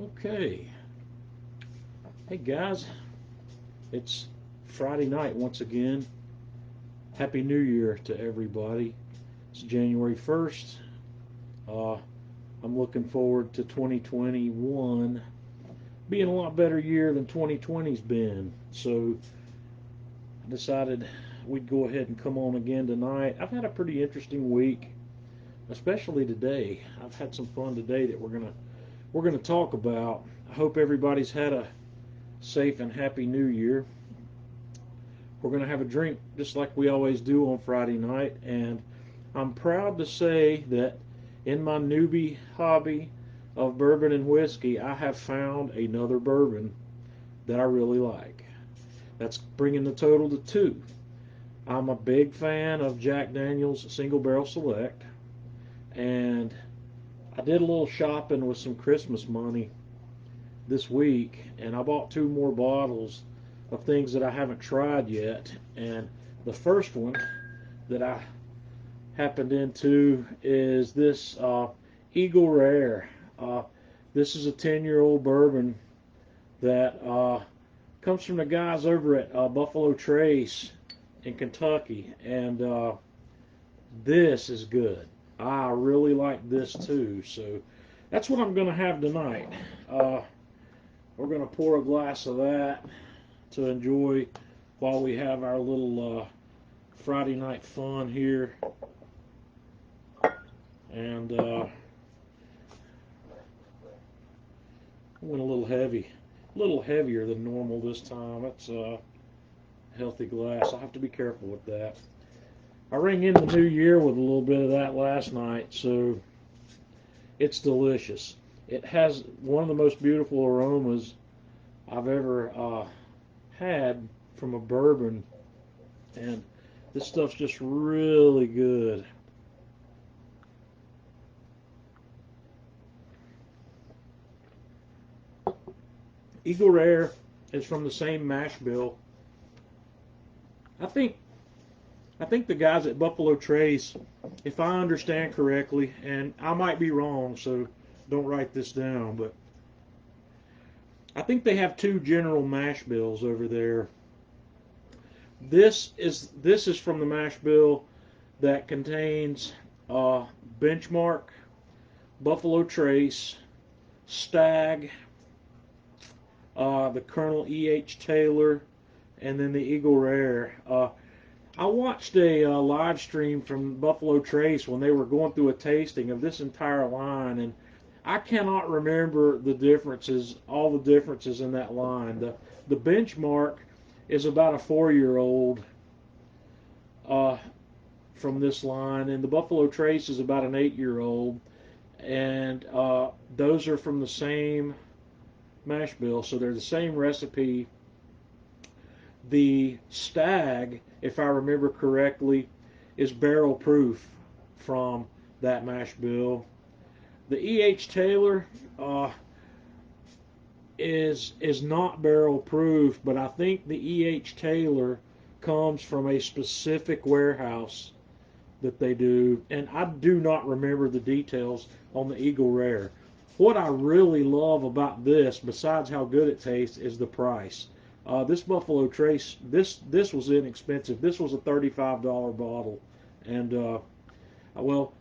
Okay. Hey guys, it's Friday night once again. Happy New Year to everybody. It's January 1st. Uh, I'm looking forward to 2021 being a lot better year than 2020's been. So I decided we'd go ahead and come on again tonight. I've had a pretty interesting week, especially today. I've had some fun today that we're gonna talk about. I hope everybody's had a safe and happy New Year. We're going to have a drink just like we always do on Friday night, and I'm proud to say that in my newbie hobby of bourbon and whiskey, I have found another bourbon that I really like. That's bringing the total to two. I'm a big fan of Jack Daniel's Single Barrel Select, and I did a little shopping with some Christmas money this week, and I bought two more bottles of things that I haven't tried yet. And the first one that I happened into is this Eagle Rare. This is a 10-year-old bourbon that comes from the guys over at Buffalo Trace in Kentucky, and this is good. I really like this too, so that's what I'm going to have tonight. We're going to pour a glass of that to enjoy while we have our little Friday night fun here. And went a little heavier than normal this time. That's a healthy glass. I'll have to be careful with that. I rang in the new year with a little bit of that last night, so it's delicious. It has one of the most beautiful aromas I've ever had from a bourbon, and this stuff's just really good. Eagle Rare is from the same mash bill. I think the guys at Buffalo Trace, if I understand correctly, and I might be wrong, so don't write this down, but I think they have two general mash bills over there. This is from the mash bill that contains Benchmark, Buffalo Trace, Stag, the Colonel E.H. Taylor, and then the Eagle Rare. I watched a live stream from Buffalo Trace when they were going through a tasting of this entire line, and I cannot remember the differences, all the differences in that line. The Benchmark is about a 4-year-old from this line, and the Buffalo Trace is about an 8-year-old, and those are from the same mash bill, so they're the same recipe. The Stag, if I remember correctly, is barrel proof from that mash bill. The E.H. Taylor is not barrel proof, but I think the E.H. Taylor comes from a specific warehouse that they do, and I do not remember the details on the Eagle Rare. What I really love about this, besides how good it tastes, is the price. This Buffalo Trace, this was inexpensive. This was a $35 bottle, and well,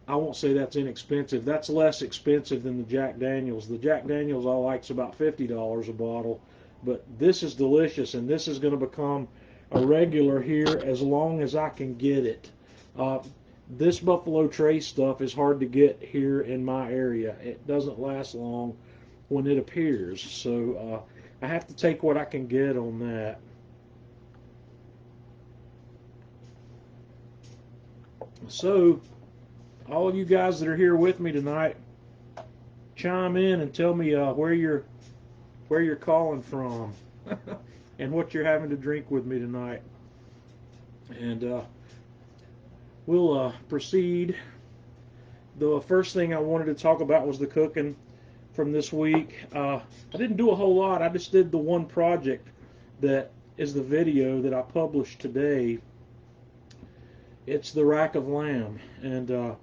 I won't say that's inexpensive. That's less expensive than the Jack Daniels. The Jack Daniels I like's about $50 a bottle, but this is delicious, and this is going to become a regular here as long as I can get it. This Buffalo Trace stuff is hard to get here in my area. It doesn't last long when it appears, so I have to take what I can get on that. So, all of you guys that are here with me tonight, chime in and tell me where you're calling from and what you're having to drink with me tonight, and we'll proceed. The first thing I wanted to talk about was the cooking from this week. I didn't do a whole lot. I just did the one project that is the video that I published today. It's the rack of lamb, and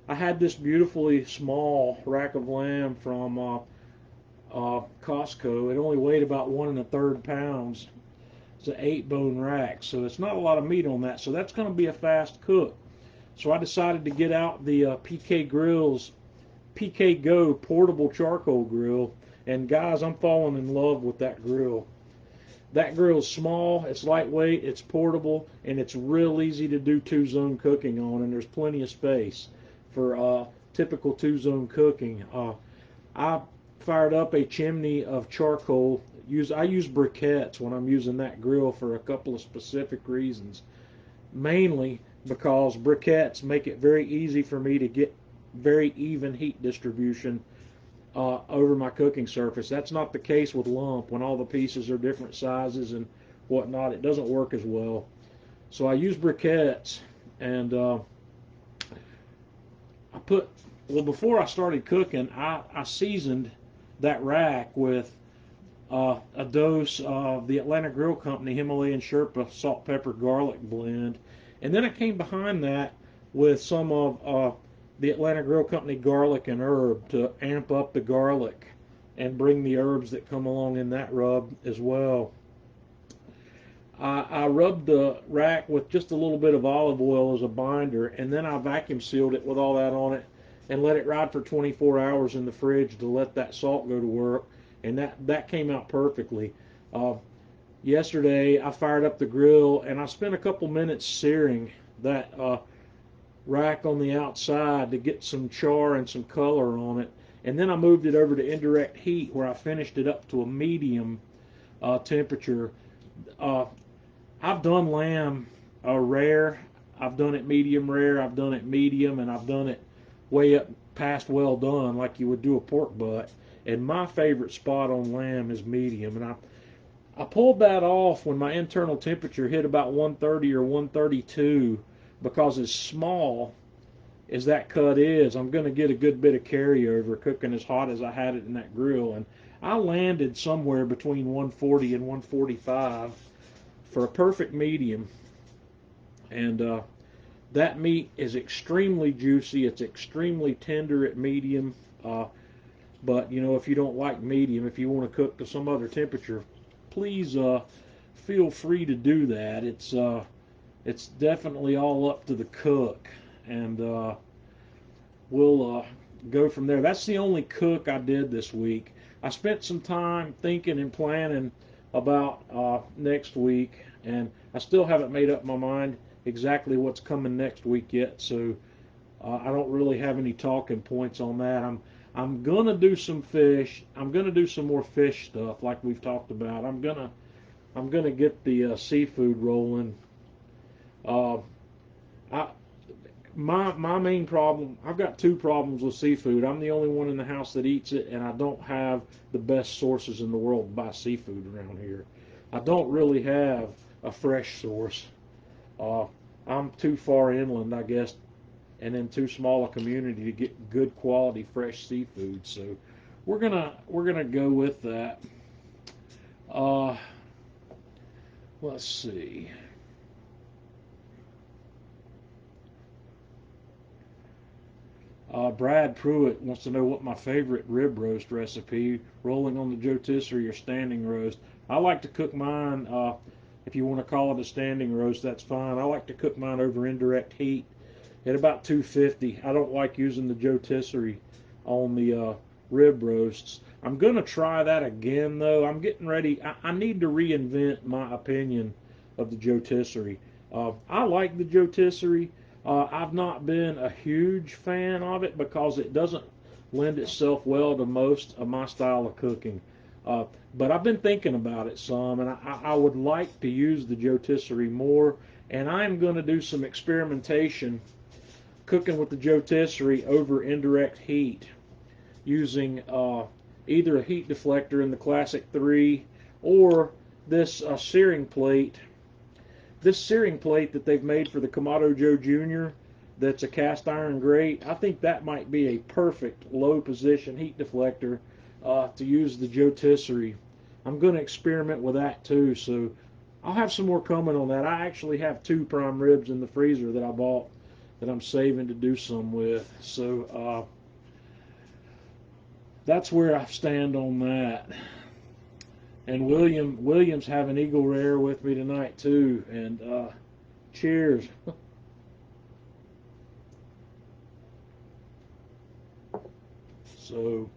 I had this beautifully small rack of lamb from Costco. It only weighed about 1 1/3 pounds. It's an 8-bone rack, so it's not a lot of meat on that. So that's going to be a fast cook. So I decided to get out the PKGO portable charcoal grill. And guys, I'm falling in love with that grill. That grill is small, it's lightweight, it's portable, and it's real easy to do 2-zone cooking on, and there's plenty of space for typical 2-zone cooking. I fired up a chimney of charcoal. I use briquettes when I'm using that grill for a couple of specific reasons. Mainly because briquettes make it very easy for me to get very even heat distribution over my cooking surface. That's not the case with lump. When all the pieces are different sizes and whatnot, it doesn't work as well. So I use briquettes, and before I started cooking, I seasoned that rack with a dose of the Atlanta Grill Company Himalayan Sherpa salt, pepper, garlic blend. And then I came behind that with some of the Atlanta Grill Company garlic and herb to amp up the garlic and bring the herbs that come along in that rub as well. I rubbed the rack with just a little bit of olive oil as a binder, and then I vacuum sealed it with all that on it and let it ride for 24 hours in the fridge to let that salt go to work, and that came out perfectly. Yesterday I fired up the grill and I spent a couple minutes searing that rack on the outside to get some char and some color on it, and then I moved it over to indirect heat where I finished it up to a medium temperature. I've done lamb rare, I've done it medium rare, I've done it medium, and I've done it way up past well done like you would do a pork butt, and my favorite spot on lamb is medium. And I pulled that off when my internal temperature hit about 130 or 132, because as small as that cut is, I'm going to get a good bit of carryover cooking as hot as I had it in that grill. And I landed somewhere between 140 and 145 for a perfect medium. And that meat is extremely juicy. It's extremely tender at medium. But you know, if you don't like medium, if you want to cook to some other temperature, please feel free to do that. It's definitely all up to the cook, and we'll go from there. That's the only cook I did this week. I spent some time thinking and planning about next week, and I still haven't made up my mind exactly what's coming next week yet, so I don't really have any talking points on that. I'm gonna do some fish. I'm gonna do some more fish stuff like we've talked about. I'm gonna get the seafood rolling. My main problem, I've got 2 problems with seafood. I'm the only one in the house that eats it, and I don't have the best sources in the world to buy seafood around here. I don't really have a fresh source. I'm too far inland, I guess, and in too small a community to get good quality fresh seafood. So we're gonna go with that. Let's see. Brad Pruitt wants to know what my favorite rib roast recipe, rolling on the rotisserie or standing roast. I like to cook mine, if you want to call it a standing roast, that's fine. I like to cook mine over indirect heat at about 250. I don't like using the rotisserie on the rib roasts. I'm going to try that again, though. I'm getting ready. I need to reinvent my opinion of the rotisserie. I like the rotisserie. I've not been a huge fan of it because it doesn't lend itself well to most of my style of cooking. But I've been thinking about it some, and I would like to use the rotisserie more. And I'm going to do some experimentation cooking with the rotisserie over indirect heat using either a heat deflector in the Classic 3 or this searing plate. This searing plate that they've made for the Kamado Joe Jr. that's a cast iron grate, I think that might be a perfect low position heat deflector to use the rotisserie. I'm going to experiment with that too, so I'll have some more coming on that. I actually have 2 prime ribs in the freezer that I bought that I'm saving to do some with. So that's where I stand on that. And William's having Eagle Rare with me tonight too. And cheers. So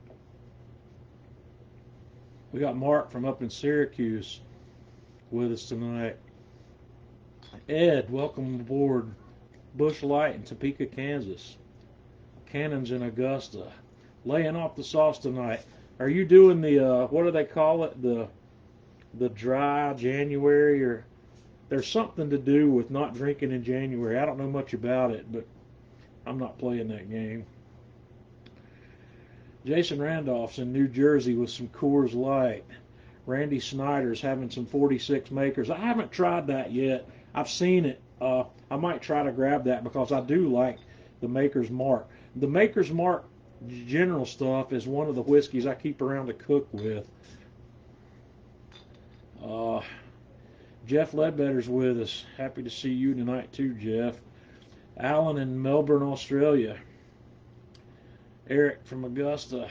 we got Mark from up in Syracuse with us tonight. Ed, welcome aboard. Bush Light in Topeka, Kansas. Cannons in Augusta. Laying off the sauce tonight. Are you doing the what do they call it? The dry January, or there's something to do with not drinking in January. I don't know much about it, but I'm not playing that game. Jason Randolph's in New Jersey with some Coors Light. Randy Snyder's having some 46 makers. I haven't tried that yet. I've seen it. I might try to grab that because I do like the Maker's Mark. The Maker's Mark general stuff is one of the whiskeys I keep around to cook with. Jeff Ledbetter's with us. Happy to see you tonight too, Jeff. Alan in Melbourne, Australia. Eric from Augusta.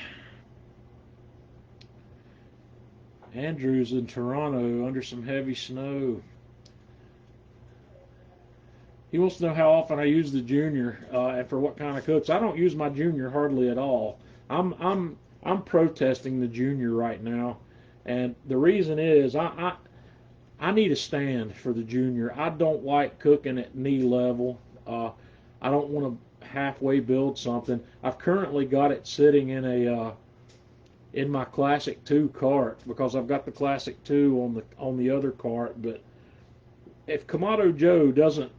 Andrew's in Toronto under some heavy snow. He wants to know how often I use the Junior and for what kind of cooks. I don't use my Junior hardly at all. I'm protesting the Junior right now, and the reason is I need a stand for the Junior. I don't like cooking at knee level. I don't want to halfway build something. I've currently got it sitting in my Classic 2 cart because I've got the Classic 2 on the other cart. But if Kamado Joe doesn't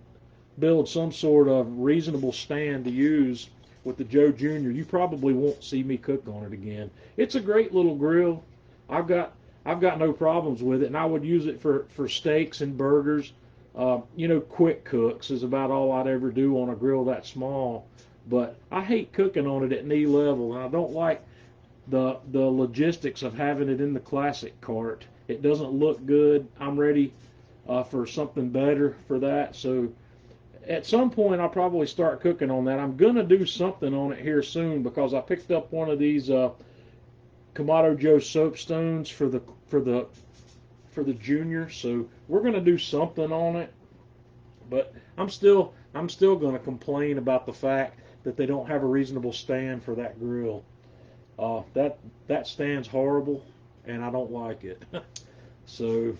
build some sort of reasonable stand to use with the Joe Junior, you probably won't see me cook on it again. It's a great little grill. I've got no problems with it, and I would use it for steaks and burgers. Quick cooks is about all I'd ever do on a grill that small. But I hate cooking on it at knee level, and I don't like the logistics of having it in the Classic cart. It doesn't look good. I'm ready for something better for that. So at some point I'll probably start cooking on that. I'm gonna do something on it here soon because I picked up one of these Kamado Joe soapstones for the Junior. So we're gonna do something on it. But I'm still gonna complain about the fact that they don't have a reasonable stand for that grill. That stand's horrible, and I don't like it. So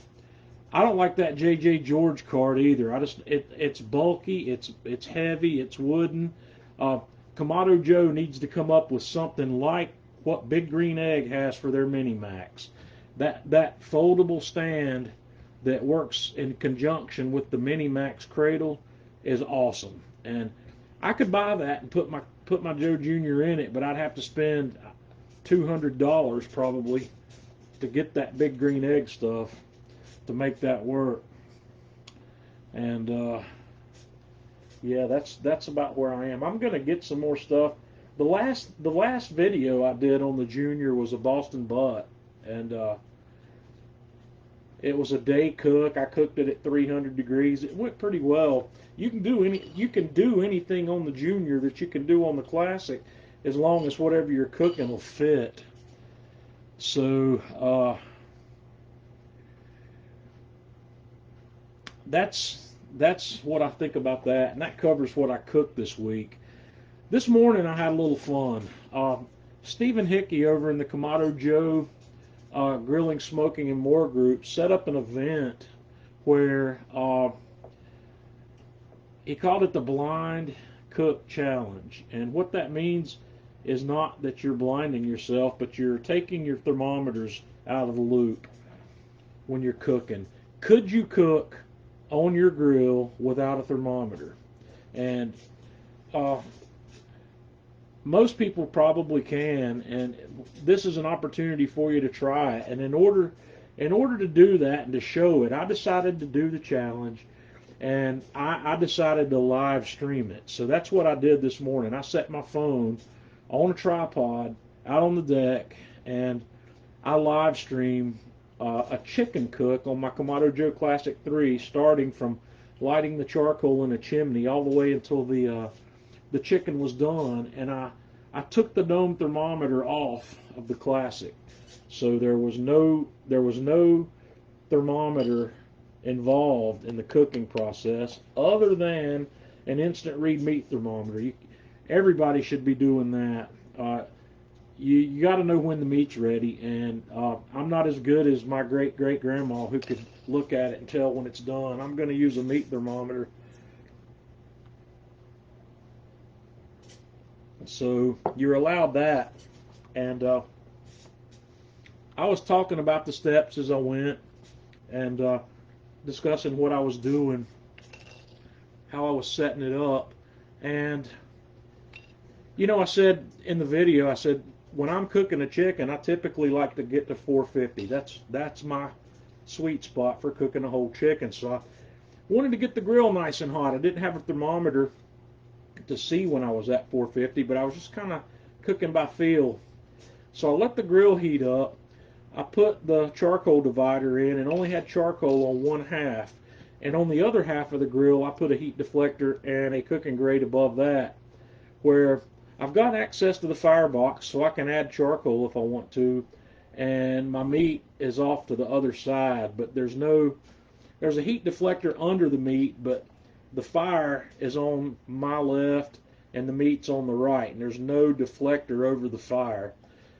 I don't like that J.J. George cart either. It's bulky, it's heavy, it's wooden. Kamado Joe needs to come up with something like what Big Green Egg has for their Mini Max. That foldable stand that works in conjunction with the Mini Max cradle is awesome. And I could buy that and put my Joe Junior in it, but I'd have to spend $200 probably to get that Big Green Egg stuff to make that work. And yeah, that's about where I am. I'm gonna get some more stuff. The last video I did on the Junior was a Boston butt, and it was a day cook. I cooked it at 300 degrees. It went pretty well. You can do anything on the Junior that you can do on the Classic, as long as whatever you're cooking will fit. So that's what I think about that, and that covers what I cooked this week. This morning I had a little fun. Stephen Hickey over in the Kamado Joe Grilling, Smoking, and More group set up an event where he called it the Blind Cook Challenge. And what that means is not that you're blinding yourself, but you're taking your thermometers out of the loop when you're cooking. Could you cook on your grill without a thermometer? And most people probably can, and this is an opportunity for you to try it. And in order to do that and to show it, I decided to do the challenge, and I decided to live stream it. So that's what I did this morning. I set my phone on a tripod out on the deck, and I live stream a chicken cook on my Kamado Joe Classic 3, starting from lighting the charcoal in a chimney all the way until the chicken was done. And I I took the dome thermometer off of the Classic, so there was no thermometer involved in the cooking process other than an instant read meat thermometer. Everybody should be doing that. You got to know when the meat's ready, and I'm not as good as my great grandma who could look at it and tell when it's done. I'm going to use a meat thermometer. So you're allowed that, and I was talking about the steps as I went, and discussing what I was doing, how I was setting it up, and I said in the video, I said when I'm cooking a chicken, I typically like to get to 450. That's my sweet spot for cooking a whole chicken. So I wanted to get the grill nice and hot. I didn't have a thermometer to see when I was at 450, but I was just kind of cooking by feel. So I let the grill heat up. I put the charcoal divider in and only had charcoal on one half, and on the other half of the grill I put a heat deflector and a cooking grate above that, where I've got access to the firebox so I can add charcoal if I want to, and my meat is off to the other side, but there's a heat deflector under the meat, but the fire is on my left and the meat's on the right, and there's no deflector over the fire.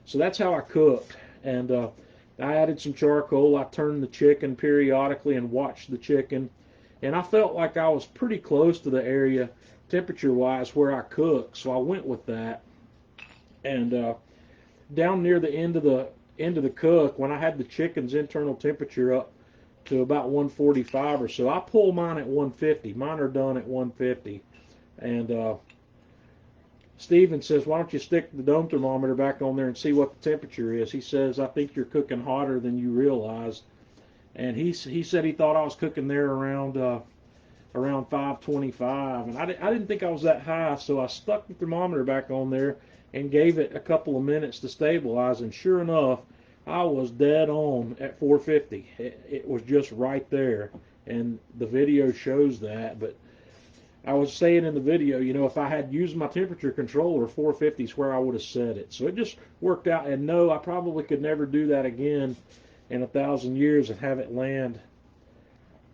So that's how I cooked. And I added some charcoal. I turned the chicken periodically and watched the chicken, and I felt like I was pretty close to the area temperature wise where I cook, so I went with that. And down near the end of the cook, when I had the chicken's internal temperature up to about 145 or so, I pull mine at 150. Mine are done at 150. And Steven says, why don't you stick the dome thermometer back on there and see what the temperature is? He says, I think you're cooking hotter than you realize. And he said he thought I was cooking there around 525, and I didn't think I was that high, so I stuck the thermometer back on there and gave it a couple of minutes to stabilize, and sure enough, I was dead on at 450. It was just right there, and the video shows that. But I was saying in the video, if I had used my temperature controller, 450 is where I would have set it. So it just worked out, and no, I probably could never do that again in 1,000 years and have it land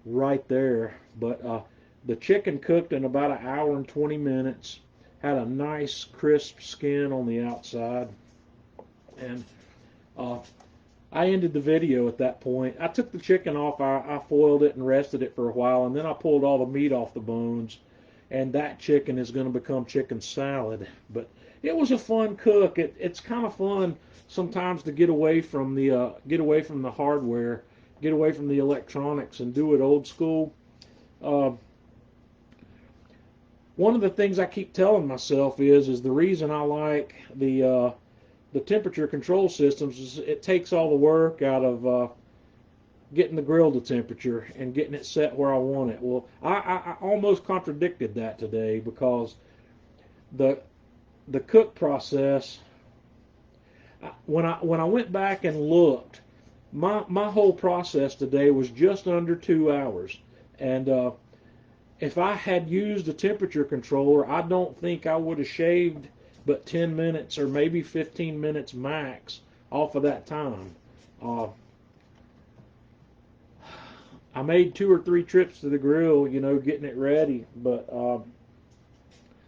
right there. But the chicken cooked in about an hour and 20 minutes, had a nice crisp skin on the outside, and I ended the video at that point. I took the chicken off, I foiled it and rested it for a while, and then I pulled all the meat off the bones, and that chicken is going to become chicken salad. But it was a fun cook. It's kind of fun sometimes to get away from the hardware, get away from the electronics, and do it old school. One of the things I keep telling myself is the reason I like the temperature control systems is it takes all the work out of getting the grill to temperature and getting it set where I want it. Well, I almost contradicted that today, because the cook process, when I went back and looked, my whole process today was just under 2 hours, and if I had used a temperature controller, I don't think I would have shaved but 10 minutes or maybe 15 minutes max off of that time. I made 2 or 3 trips to the grill, getting it ready, but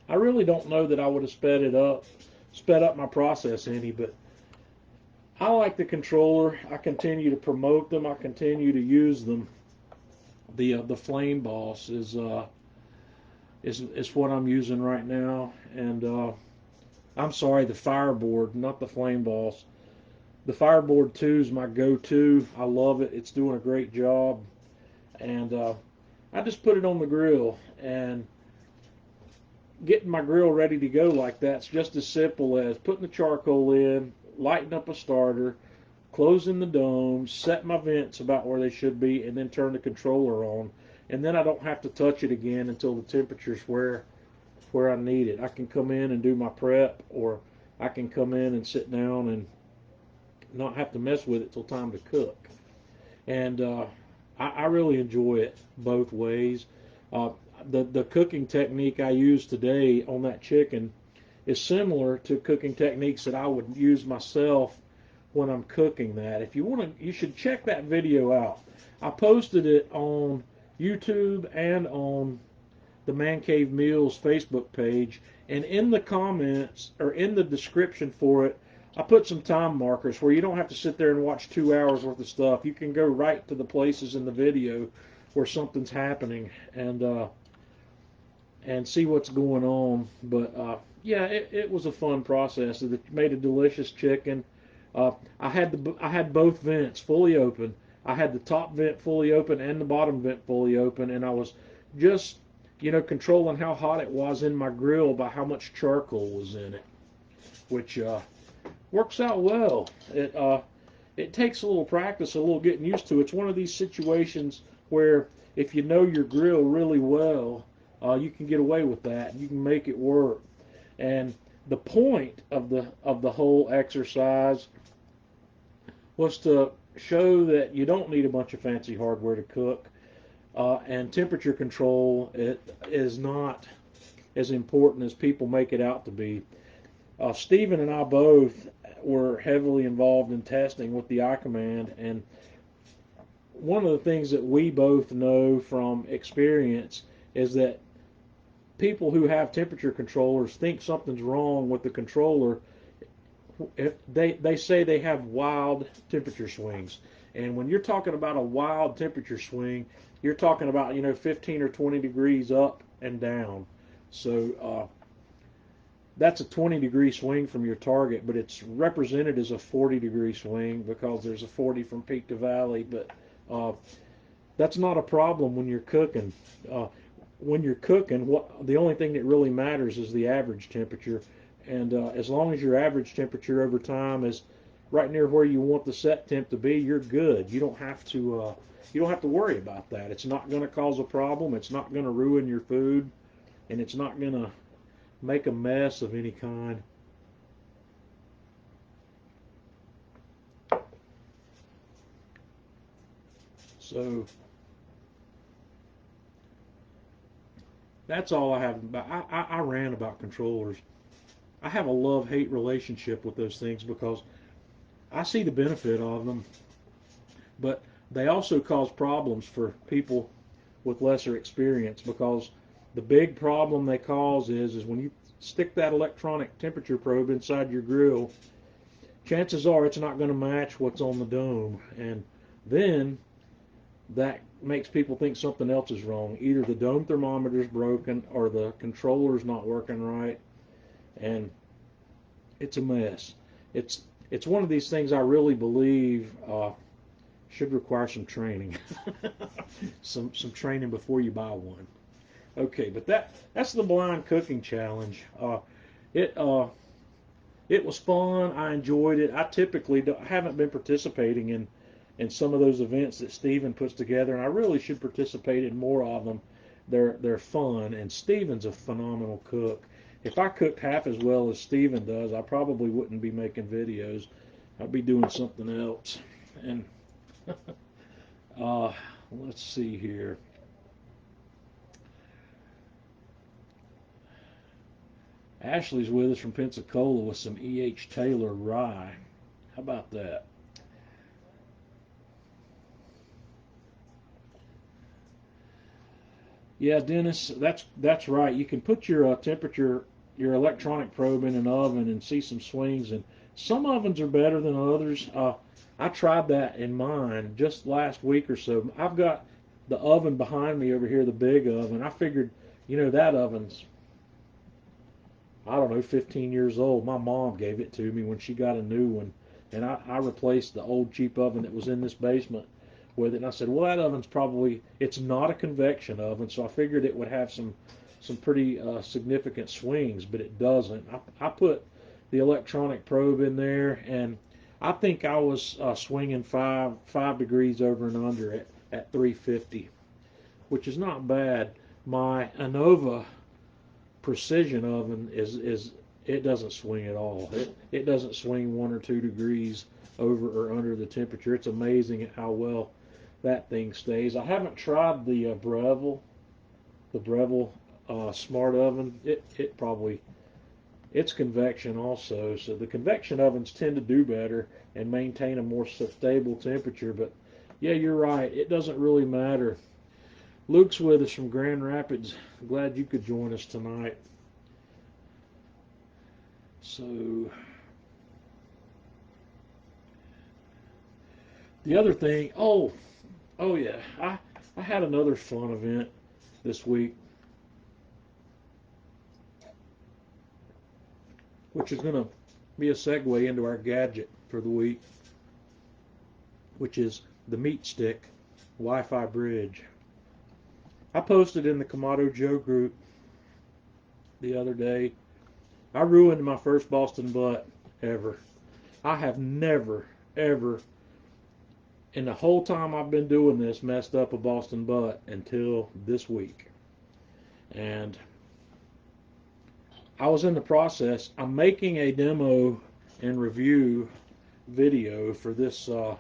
I really don't know that I would have sped up my process any. But I like the controller. I continue to promote them. I continue to use them. The Flame Boss is what I'm using right now, and I'm sorry, the Fireboard, not the Flame Boss. The Fireboard 2 is my go-to. I love it. It's doing a great job, and I just put it on the grill, and getting my grill ready to go like that's just as simple as putting the charcoal in, lighting up a starter, closing the domes, set my vents about where they should be, and then turn the controller on. And then I don't have to touch it again until the temperature's where I need it. I can come in and do my prep, or I can come in and sit down and not have to mess with it till time to cook. And I really enjoy it both ways. The cooking technique I used today on that chicken is similar to cooking techniques that I would use myself when I'm cooking that. If you want to, you should check that video out. I posted it on YouTube and on the Man Cave Meals Facebook page, and in the comments or in the description for it, I put some time markers where you don't have to sit there and watch 2 hours worth of stuff. You can go right to the places in the video where something's happening and see what's going on. But yeah, it was a fun process. It made a delicious chicken. I had both vents fully open. I had the top vent fully open and the bottom vent fully open, and I was just, controlling how hot it was in my grill by how much charcoal was in it, which works out well. It takes a little practice, a little getting used to. It's one of these situations where if you know your grill really well, you can get away with that. You can make it work. And the point of the whole exercise was to show that you don't need a bunch of fancy hardware to cook, and temperature control is not as important as people make it out to be. Stephen and I both were heavily involved in testing with the iCommand, and one of the things that we both know from experience is that people who have temperature controllers think something's wrong with the controller. They say they have wild temperature swings, and when you're talking about a wild temperature swing, you're talking about 15 or 20 degrees up and down. So that's a 20-degree swing from your target, but it's represented as a 40-degree swing because there's a 40 from peak to valley. But that's not a problem when you're cooking. When you're cooking, the only thing that really matters is the average temperature. And as long as your average temperature over time is right near where you want the set temp to be, you're good. You don't have to worry about that. It's not going to cause a problem. It's not going to ruin your food, and it's not going to make a mess of any kind. So that's all I have. I ran about controllers. I have a love-hate relationship with those things because I see the benefit of them, but they also cause problems for people with lesser experience, because the big problem they cause is when you stick that electronic temperature probe inside your grill, chances are it's not going to match what's on the dome, and then that makes people think something else is wrong. Either the dome thermometer is broken or the controller's not working right, and it's a mess. It's one of these things I really believe should require some training, some training before you buy one. Okay, but that's the blind cooking challenge. It was fun. I enjoyed it. I typically haven't been participating in some of those events that Stephen puts together, and I really should participate in more of them. They're fun, and Stephen's a phenomenal cook. If I cooked half as well as Stephen does, I probably wouldn't be making videos. I'd be doing something else. And let's see here. Ashley's with us from Pensacola with some E.H. Taylor rye. How about that? Yeah, Dennis, that's right. You can put your temperature, your electronic probe in an oven and see some swings, and some ovens are better than others. I tried that in mine just last week or so. I've got the oven behind me over here, the big oven. I figured, that oven's, I don't know, 15 years old. My mom gave it to me when she got a new one, and I replaced the old cheap oven that was in this basement with it. And I said, well, that oven's probably, it's not a convection oven, so I figured it would have some pretty significant swings, but it doesn't. I put the electronic probe in there, and I think I was swinging 5 degrees over and under at 350, which is not bad. My Anova precision oven it doesn't swing at all. It doesn't swing 1 or 2 degrees over or under the temperature. It's amazing at how well that thing stays. I haven't tried the Breville smart oven. It probably it's convection also. So the convection ovens tend to do better and maintain a more stable temperature. But yeah, you're right. It doesn't really matter. Luke's with us from Grand Rapids. Glad you could join us tonight. So the other thing, oh yeah, I had another fun event this week, which is going to be a segue into our gadget for the week, which is the MeatStick Wi-Fi Bridge. I posted in the Kamado Joe group the other day. I ruined my first Boston butt ever. I have never, ever, in the whole time I've been doing this, messed up a Boston butt until this week. And I was in the process. I'm making a demo and review video for this little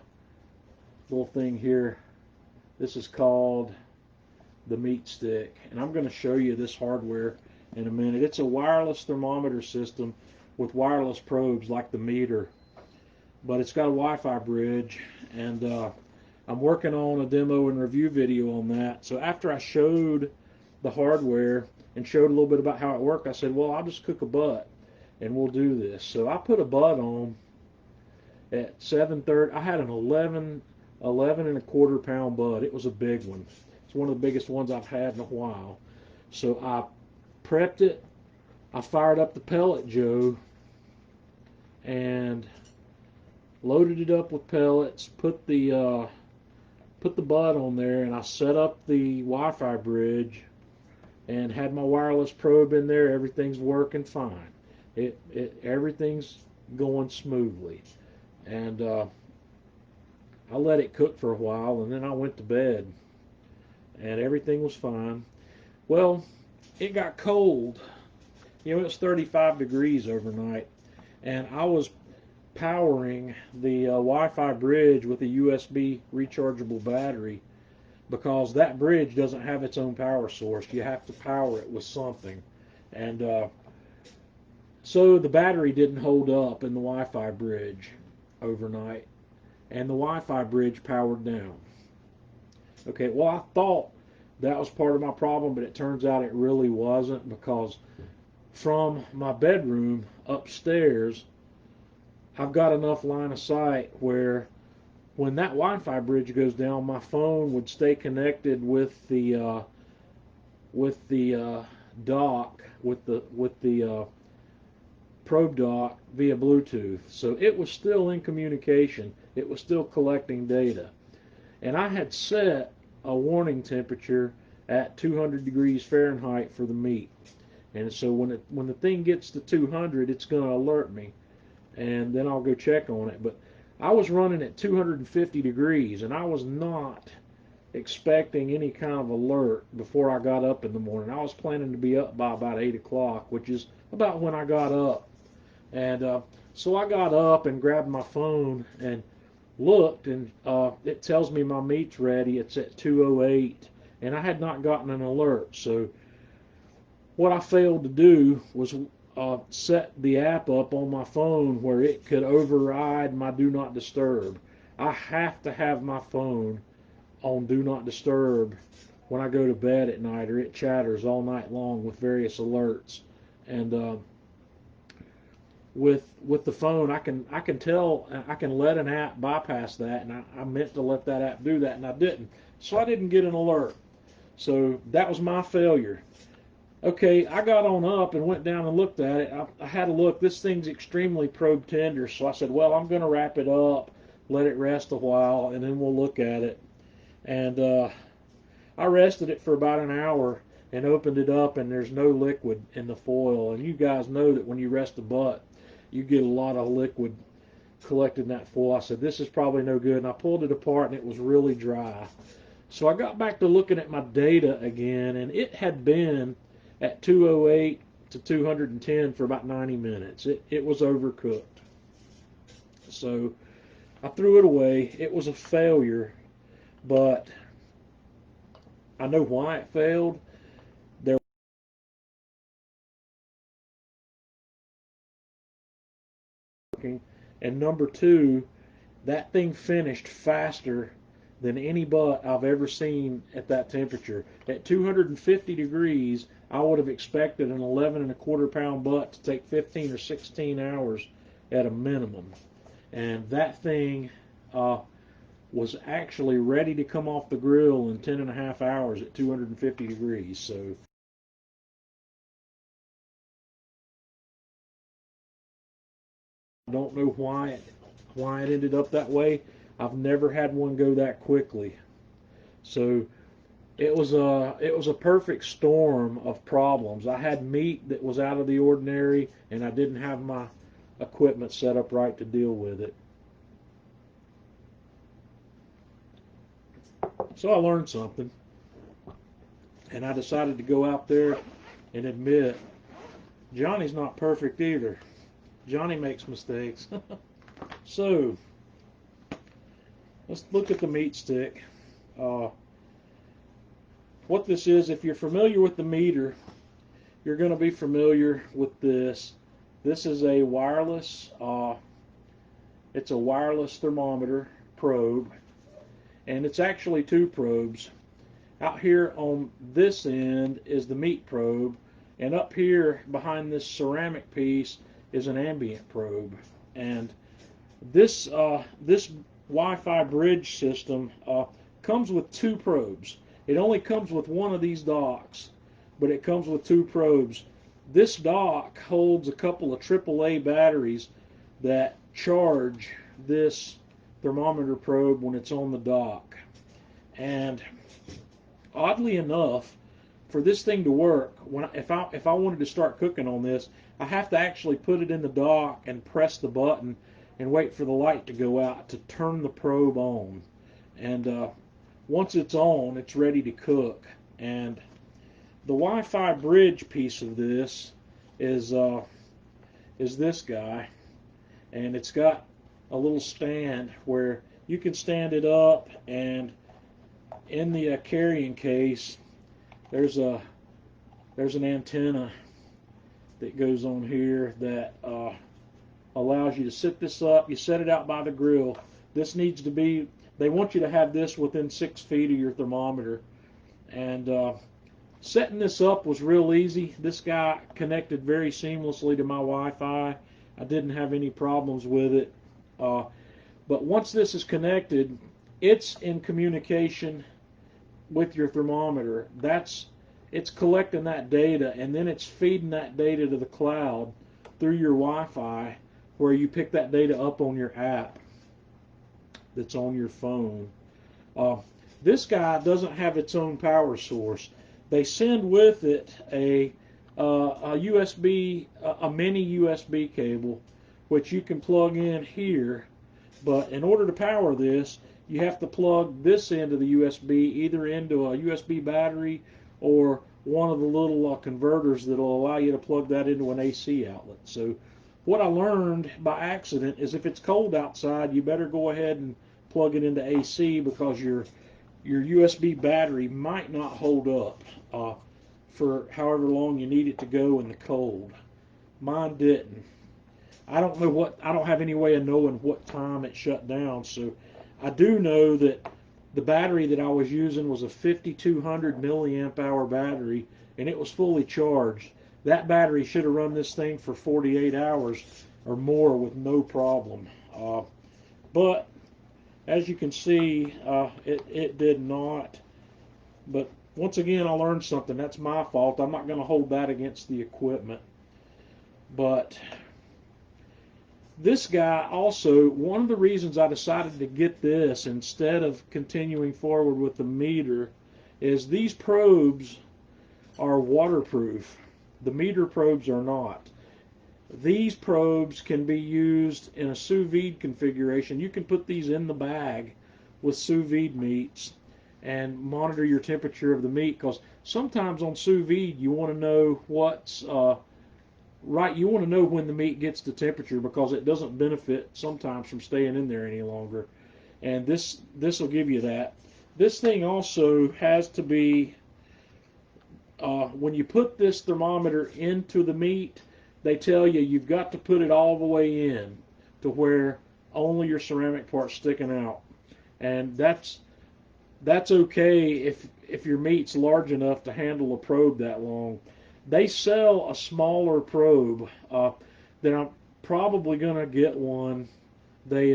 thing here. This is called the MeatStick, and I'm going to show you this hardware in a minute. It's a wireless thermometer system with wireless probes like the meter, but it's got a Wi-Fi bridge, and I'm working on a demo and review video on that. So after I showed the hardware and showed a little bit about how it worked, I said, well, I'll just cook a butt and we'll do this. So I put a butt on at 7:30. I had an 11 and a quarter pound butt. It was a big one. It's one of the biggest ones I've had in a while. So I prepped it. I fired up the pellet Joe and loaded it up with pellets. Put the butt on there, and I set up the Wi-Fi bridge and had my wireless probe in there. Everything's working fine. Everything's going smoothly, and I let it cook for a while, and then I went to bed, and everything was fine. Well, it got cold. You know, it was 35 degrees overnight, and I was powering the Wi-Fi bridge with a USB rechargeable battery, because that bridge doesn't have its own power source. You have to power it with something. And so the battery didn't hold up in the Wi-Fi bridge overnight, and the Wi-Fi bridge powered down. Okay, well, I thought that was part of my problem, but it turns out it really wasn't, because from my bedroom upstairs, I've got enough line of sight where when that Wi-Fi bridge goes down, my phone would stay connected with the dock, with the probe dock via Bluetooth. So it was still in communication. It was still collecting data. And I had set a warning temperature at 200 degrees Fahrenheit for the meat. And so when the thing gets to 200, it's going to alert me, and then I'll go check on it. But I was running at 250 degrees, and I was not expecting any kind of alert before I got up in the morning. I was planning to be up by about 8 o'clock, which is about when I got up. And so I got up and grabbed my phone and looked, and it tells me my meat's ready. It's at 2:08, and I had not gotten an alert. So what I failed to do was set the app up on my phone where it could override my Do Not Disturb. I have to have my phone on Do Not Disturb when I go to bed at night, or it chatters all night long with various alerts. And with the phone, I can tell, I can let an app bypass that, and I meant to let that app do that, and I didn't. So I didn't get an alert. So that was my failure. Okay, I got on up and went down and looked at it. I had a look. This thing's extremely probe tender, so I said, well, I'm going to wrap it up, let it rest a while, and then we'll look at it. And I rested it for about an hour and opened it up, and there's no liquid in the foil. And you guys know that when you rest a butt, you get a lot of liquid collected in that foil. I said, this is probably no good. And I pulled it apart, and it was really dry. So I got back to looking at my data again, and it had been at 208 to 210 for about 90 minutes. It was overcooked. So I threw it away. It was a failure, but I know why it failed. There and number two, that thing finished faster than any butt I've ever seen at that temperature. At 250 degrees, I would have expected an 11 1/4 pound butt to take 15 or 16 hours at a minimum. And that thing was actually ready to come off the grill in 10 1/2 hours at 250 degrees. So I don't know why it ended up that way. I've never had one go that quickly. So it was a perfect storm of problems. I had meat that was out of the ordinary, and I didn't have my equipment set up right to deal with it. So I learned something, and I decided to go out there and admit Johnny's not perfect either. Johnny makes mistakes. So let's look at the MeatStick. What this is, if you're familiar with the meter, you're going to be familiar with this. This is a wireless, it's a wireless thermometer probe, and it's actually two probes. Out here on this end is the meat probe, and up here behind this ceramic piece is an ambient probe. And this Wi-Fi bridge system comes with two probes. It only comes with one of these docks, but it comes with two probes. This dock holds a couple of AAA batteries that charge this thermometer probe when it's on the dock. And oddly enough, for this thing to work, if I wanted to start cooking on this, I have to actually put it in the dock and press the button and wait for the light to go out to turn the probe on. And once it's on, it's ready to cook. And the Wi-Fi bridge piece of this is this guy, and it's got a little stand where you can stand it up, and in the carrying case there's an antenna that goes on here that allows you to sit this up. You set it out by the grill. This needs to be, they want you to have this within 6 feet of your thermometer. And setting this up was real easy. This guy connected very seamlessly to my Wi-Fi. I didn't have any problems with it. But once this is connected, it's in communication with your thermometer. It's collecting that data, and then it's feeding that data to the cloud through your Wi-Fi, where you pick that data up on your app that's on your phone. This guy doesn't have its own power source. They send with it a USB, a mini USB cable, which you can plug in here. But in order to power this, you have to plug this end of the USB either into a USB battery or one of the little converters that will allow you to plug that into an AC outlet. So what I learned by accident is if it's cold outside, you better go ahead and plug it into AC, because your USB battery might not hold up for however long you need it to go in the cold. Mine didn't. I don't have any way of knowing what time it shut down, so I do know that the battery that I was using was a 5200 milliamp hour battery, and it was fully charged. That battery should have run this thing for 48 hours or more with no problem. But as you can see, it did not. But once again, I learned something. That's my fault. I'm not going to hold that against the equipment. But this guy also, one of the reasons I decided to get this instead of continuing forward with the meter is these probes are waterproof. The meter probes are not. These probes can be used in a sous vide configuration. You can put these in the bag with sous vide meats and monitor your temperature of the meat, because sometimes on sous vide you want to know what's right. You want to know when the meat gets to temperature, because it doesn't benefit sometimes from staying in there any longer. And this will give you that. This thing also has to be, when you put this thermometer into the meat, they tell you you've got to put it all the way in. to where only your ceramic part's sticking out. And that's okay if your meat's large enough to handle a probe that long. They sell a smaller probe that I'm probably gonna get one. They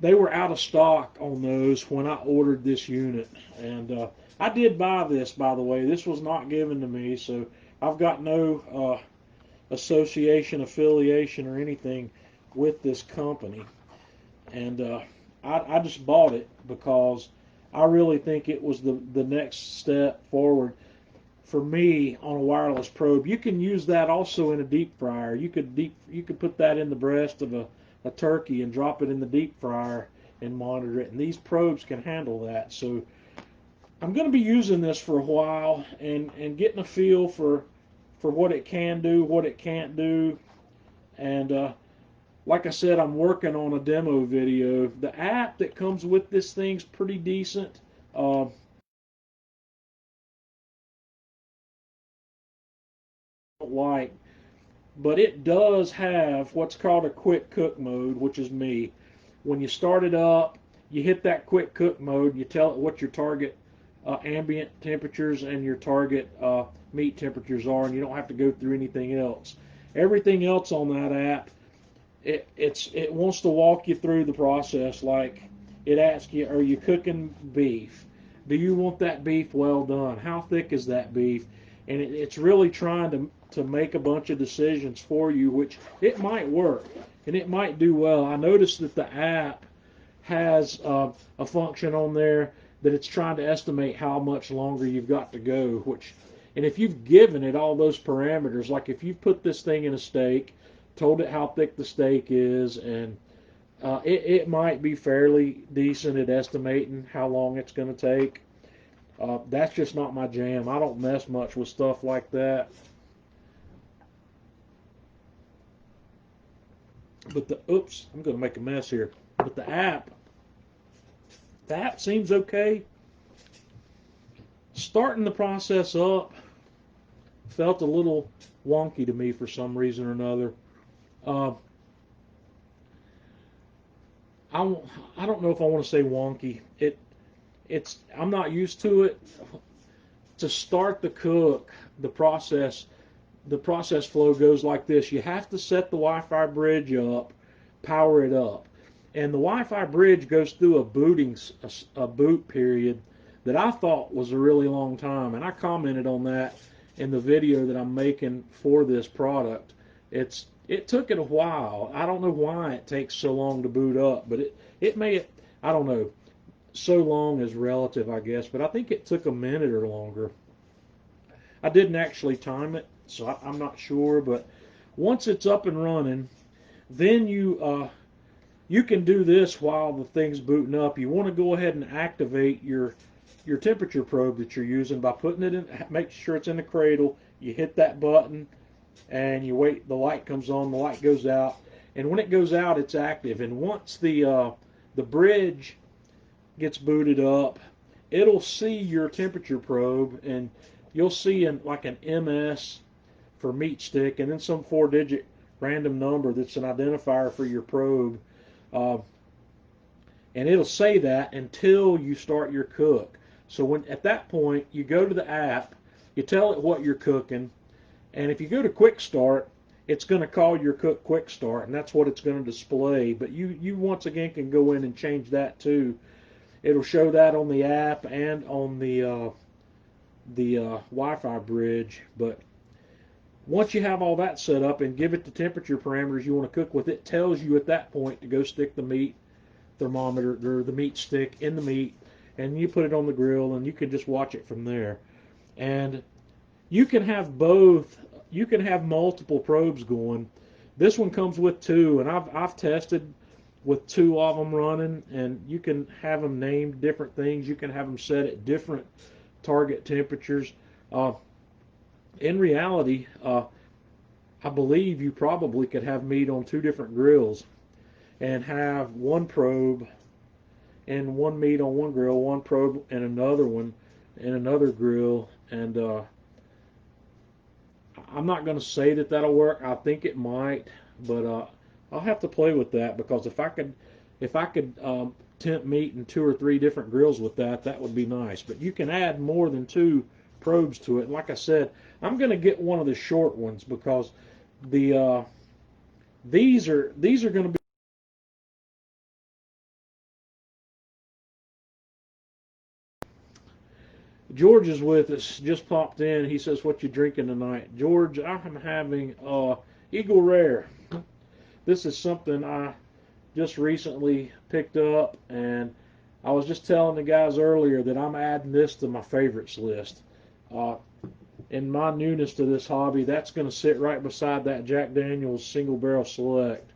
they were out of stock on those when I ordered this unit, and I did buy this, by the way. This was not given to me, so I've got no association, affiliation, or anything with this company. And I just bought it because I really think it was the next step forward for me on a wireless probe. You can use that also in a deep fryer. You could put that in the breast of a turkey and drop it in the deep fryer and monitor it. And these probes can handle that. So I'm going to be using this for a while and getting a feel for what it can do, what it can't do. And like I said, I'm working on a demo video. The app that comes with this thing's pretty decent. Like, but it does have what's called a quick cook mode, which is me. When you start it up, you hit that quick cook mode. You tell it what your target ambient temperatures and your target meat temperatures are, and you don't have to go through anything else. Everything else on that app, it wants to walk you through the process. Like, it asks you, are you cooking beef? Do you want that beef well done? How thick is that beef? And it's really trying to make a bunch of decisions for you, which it might work and it might do well. I noticed that the app has a function on there that it's trying to estimate how much longer you've got to go, and if you've given it all those parameters, like if you've put this thing in a steak, told it how thick the steak is, and it might be fairly decent at estimating how long it's going to take. That's just not my jam. I don't mess much with stuff like that. But oops, I'm going to make a mess here. But the app seems okay. Starting the process up felt a little wonky to me for some reason or another. I don't know if I want to say wonky. I'm not used to it. To start the cook, the process flow goes like this. You have to set the Wi-Fi bridge up, power it up, and the Wi-Fi bridge goes through a boot period that I thought was a really long time, and I commented on that in the video that I'm making for this product. It took it a while. I don't know why it takes so long to boot up, but it may, I don't know. So long is relative, I guess, but I think it took a minute or longer. I didn't actually time it, so I'm not sure, but once it's up and running, then you can do this while the thing's booting up. You want to go ahead and activate your temperature probe that you're using by putting it in, make sure it's in the cradle. You hit that button and you wait, the light comes on, the light goes out, and when it goes out, it's active. And once the bridge gets booted up, it'll see your temperature probe, and you'll see like an MS for MeatStick, and then some 4-digit random number that's an identifier for your probe. And it'll say that until you start your cook. So at that point, you go to the app, you tell it what you're cooking, and if you go to Quick Start, it's going to call your cook Quick Start, and that's what it's going to display. But you once again can go in and change that too. It'll show that on the app and on the Wi-Fi bridge. But once you have all that set up and give it the temperature parameters you want to cook with, it tells you at that point to go stick the meat thermometer or the meat stick in the meat, and you put it on the grill, and you can just watch it from there. And you can have both. You can have multiple probes going. This one comes with 2, and I've tested with 2 of them running, and you can have them named different things. You can have them set at different target temperatures. In reality, I believe you probably could have meat on 2 different grills and have one probe and one meat on one grill, one probe and another one in another grill. And I'm not going to say that that'll work. I think it might. But I'll have to play with that, because if I could temp meat in 2 or 3 different grills with that, that would be nice. But you can add more than 2 probes to it. And like I said, I'm going to get one of the short ones, because the these are going to be. George is with us, just popped in. He says, "What you drinking tonight?" George, I'm having Eagle Rare. This is something I just recently picked up, and I was just telling the guys earlier that I'm adding this to my favorites list. In my newness to this hobby, that's going to sit right beside that Jack Daniel's Single Barrel Select,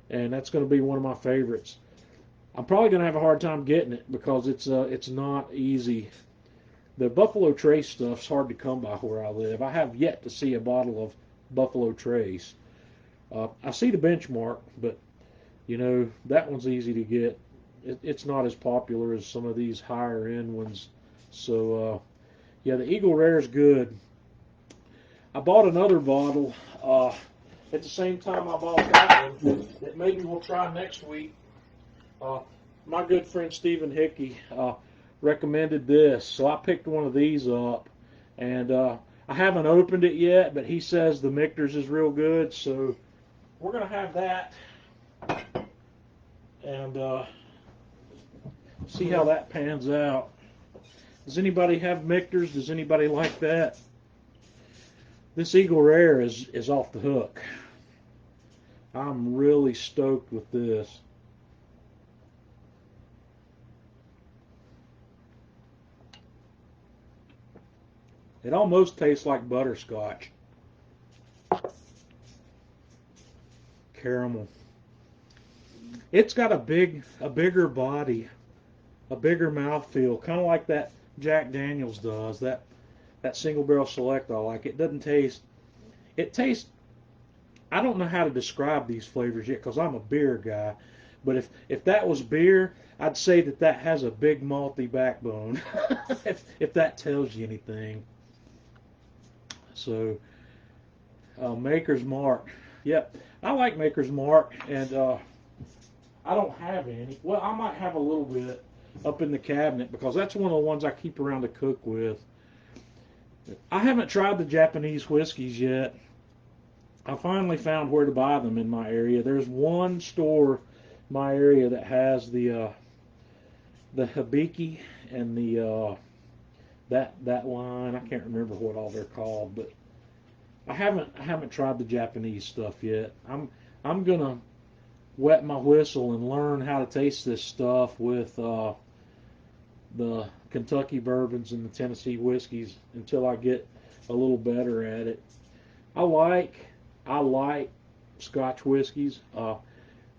and that's going to be one of my favorites. I'm probably going to have a hard time getting it, because it's not easy. The Buffalo Trace stuff's hard to come by where I live. I have yet to see a bottle of Buffalo Trace. I see the Benchmark, but you know, that one's easy to get. It's not as popular as some of these higher end ones. So yeah, the Eagle Rare is good. I bought another bottle at the same time I bought that one that maybe we'll try next week. My good friend Stephen Hickey recommended this, so I picked one of these up, and I haven't opened it yet, but he says the Michter's is real good, so we're gonna have that and see how that pans out. Does anybody have Michter's? Does anybody like that? This Eagle Rare is off the hook. I'm really stoked with this. It almost tastes like butterscotch. Caramel. It's got a bigger body, a bigger mouthfeel, kind of like that Jack Daniel's does. That Single Barrel Select I like. It doesn't taste. It tastes. I don't know how to describe these flavors yet, because I'm a beer guy. But if that was beer, I'd say that has a big malty backbone. if that tells you anything. So, Maker's Mark. Yep, I like Maker's Mark, and I don't have any. Well, I might have a little bit up in the cabinet, because that's one of the ones I keep around to cook with. I haven't tried the Japanese whiskeys yet. I finally found where to buy them in my area. There's one store in my area that has the Hibiki and the that line. I can't remember what all they're called, but I haven't tried the Japanese stuff yet. I'm gonna wet my whistle and learn how to taste this stuff with the Kentucky bourbons and the Tennessee whiskeys until I get a little better at it. I like Scotch whiskeys,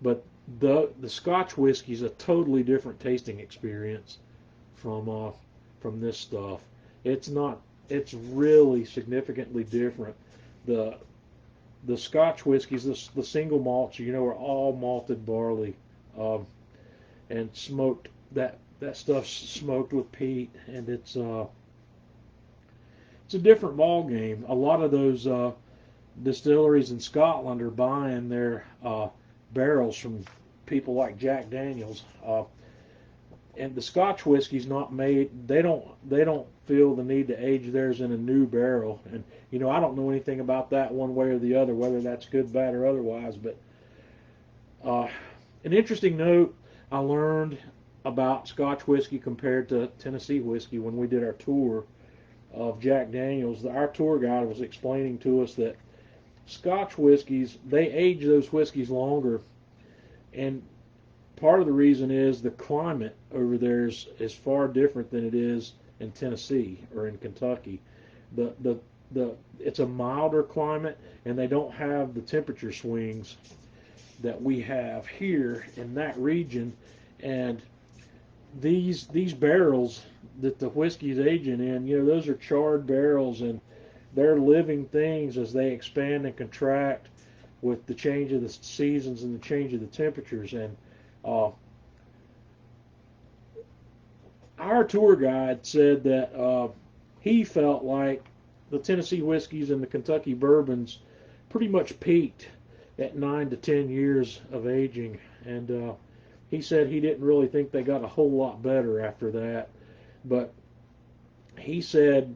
but the Scotch whiskey is a totally different tasting experience from this stuff. It's not. It's really significantly different. The Scotch whiskeys, the single malts, are all malted barley, and smoked. That stuff's smoked with peat, and it's a different ball game. A lot of those distilleries in Scotland are buying their barrels from people like Jack Daniel's, and the Scotch whiskey's not made. They don't feel the need to age theirs in a new barrel. And I don't know anything about that one way or the other, whether that's good, bad, or otherwise. But an interesting note I learned about Scotch whiskey compared to Tennessee whiskey when we did our tour of Jack Daniel's. Our tour guide was explaining to us that Scotch whiskeys, they age those whiskeys longer, and part of the reason is the climate over there is far different than it is in Tennessee or in Kentucky. It's a milder climate, and they don't have the temperature swings that we have here in that region. And these barrels that the whiskey's aging in, those are charred barrels, and they're living things as they expand and contract with the change of the seasons and the change of the temperatures. And our tour guide said that he felt like the Tennessee whiskeys and the Kentucky bourbons pretty much peaked at 9 to 10 years of aging, and he said he didn't really think they got a whole lot better after that, but he said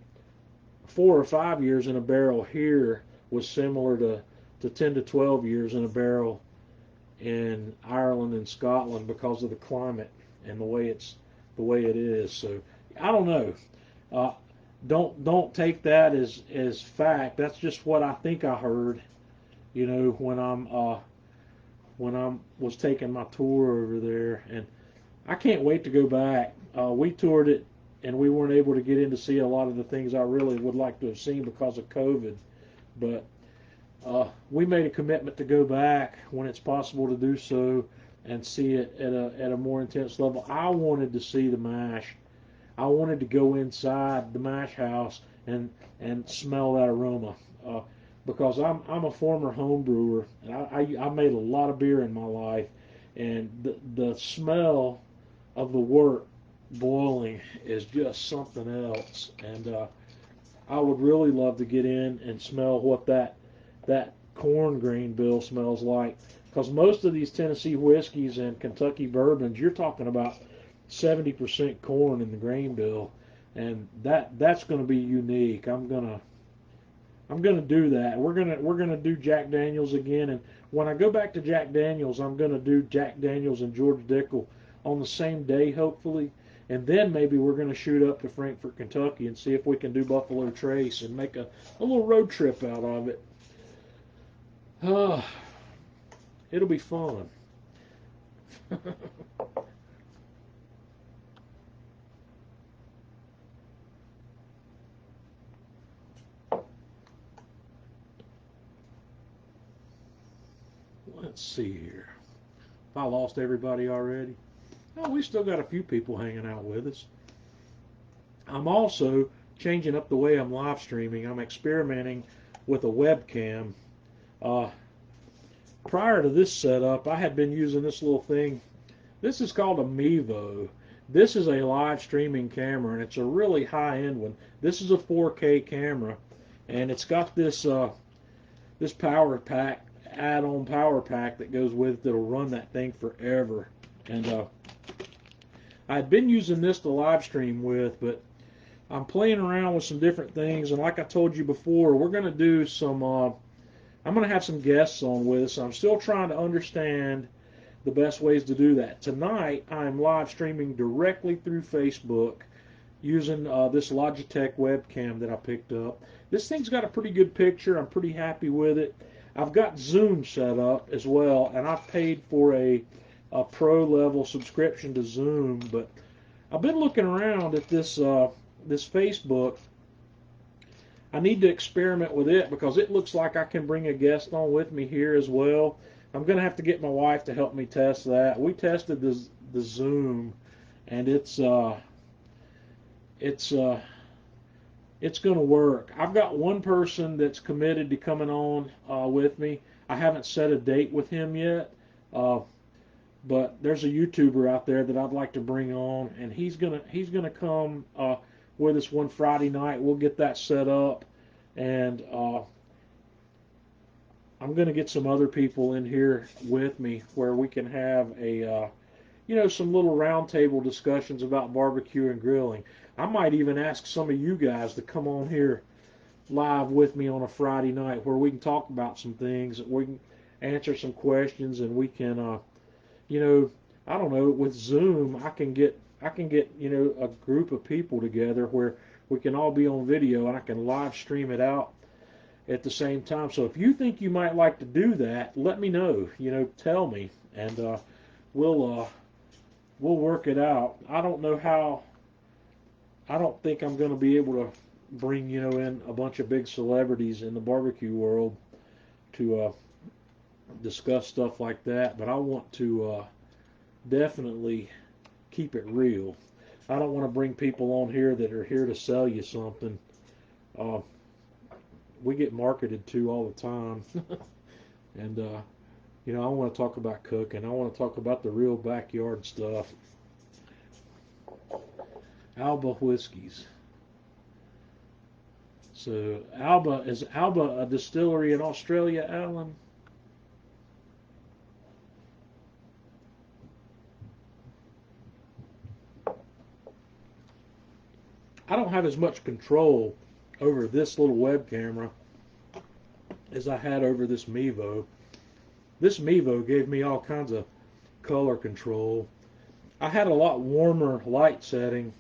4 or 5 years in a barrel here was similar to 10 to 12 years in a barrel in Ireland and Scotland because of the climate and the way it is. So I don't know. Uh, don't take that as fact. That's just what I think I heard. You know, when I was taking my tour over there, and I can't wait to go back. We toured it, and we weren't able to get in to see a lot of the things I really would like to have seen because of COVID. But we made a commitment to go back when it's possible to do so and see it at a more intense level. I wanted to see the mash. I wanted to go inside the mash house and smell that aroma. Because I'm a former home brewer, and I made a lot of beer in my life, and the smell of the wort boiling is just something else. And I would really love to get in and smell what that corn grain bill smells like, because most of these Tennessee whiskeys and Kentucky bourbons, you're talking about 70% corn in the grain bill, and that's going to be unique. I'm gonna do that. We're gonna do Jack Daniels again, and when I go back to Jack Daniels, I'm gonna do Jack Daniels and George Dickel on the same day, hopefully, and then maybe we're gonna shoot up to Frankfort, Kentucky, and see if we can do Buffalo Trace and make a little road trip out of it. It'll be fun. Let's see here. If I lost everybody already. Oh, we still got a few people hanging out with us. I'm also changing up the way I'm live streaming. I'm experimenting with a webcam. Prior to this setup, I had been using this little thing. This is called a Mevo. This is a live streaming camera, and it's a really high-end one. This is a 4K camera, and it's got this this power pack, add-on power pack that goes with it that'll run that thing forever. And I'd been using this to live stream with, but I'm playing around with some different things, and like I told you before, we're going to do some, I'm going to have some guests on with us. I'm still trying to understand the best ways to do that. Tonight, I'm live streaming directly through Facebook using this Logitech webcam that I picked up. This thing's got a pretty good picture. I'm pretty happy with it. I've got Zoom set up as well, and I've paid for a pro level subscription to Zoom. But I've been looking around at this this Facebook. I need to experiment with it because it looks like I can bring a guest on with me here as well. I'm going to have to get my wife to help me test that. We tested the Zoom, and it's going to work. I've got one person that's committed to coming on with me. I haven't set a date with him yet, but there's a YouTuber out there that I'd like to bring on, and he's gonna come with us one Friday night. We'll get that set up, and I'm gonna get some other people in here with me where we can have a some little roundtable discussions about barbecue and grilling. I might even ask some of you guys to come on here live with me on a Friday night where we can talk about some things, we can answer some questions, and we can, I don't know, with Zoom, I can get, a group of people together where we can all be on video and I can live stream it out at the same time. So if you think you might like to do that, let me know, tell me, and we'll work it out. I don't know how. I don't think I'm going to be able to bring, in a bunch of big celebrities in the barbecue world to discuss stuff like that, but I want to definitely keep it real. I don't want to bring people on here that are here to sell you something. We get marketed to all the time. And, I want to talk about cooking. I want to talk about the real backyard stuff. Alba whiskeys. So is Alba a distillery in Australia, Alan? I don't have as much control over this little web camera as I had over this Mevo. This Mevo gave me all kinds of color control. I had a lot warmer light setting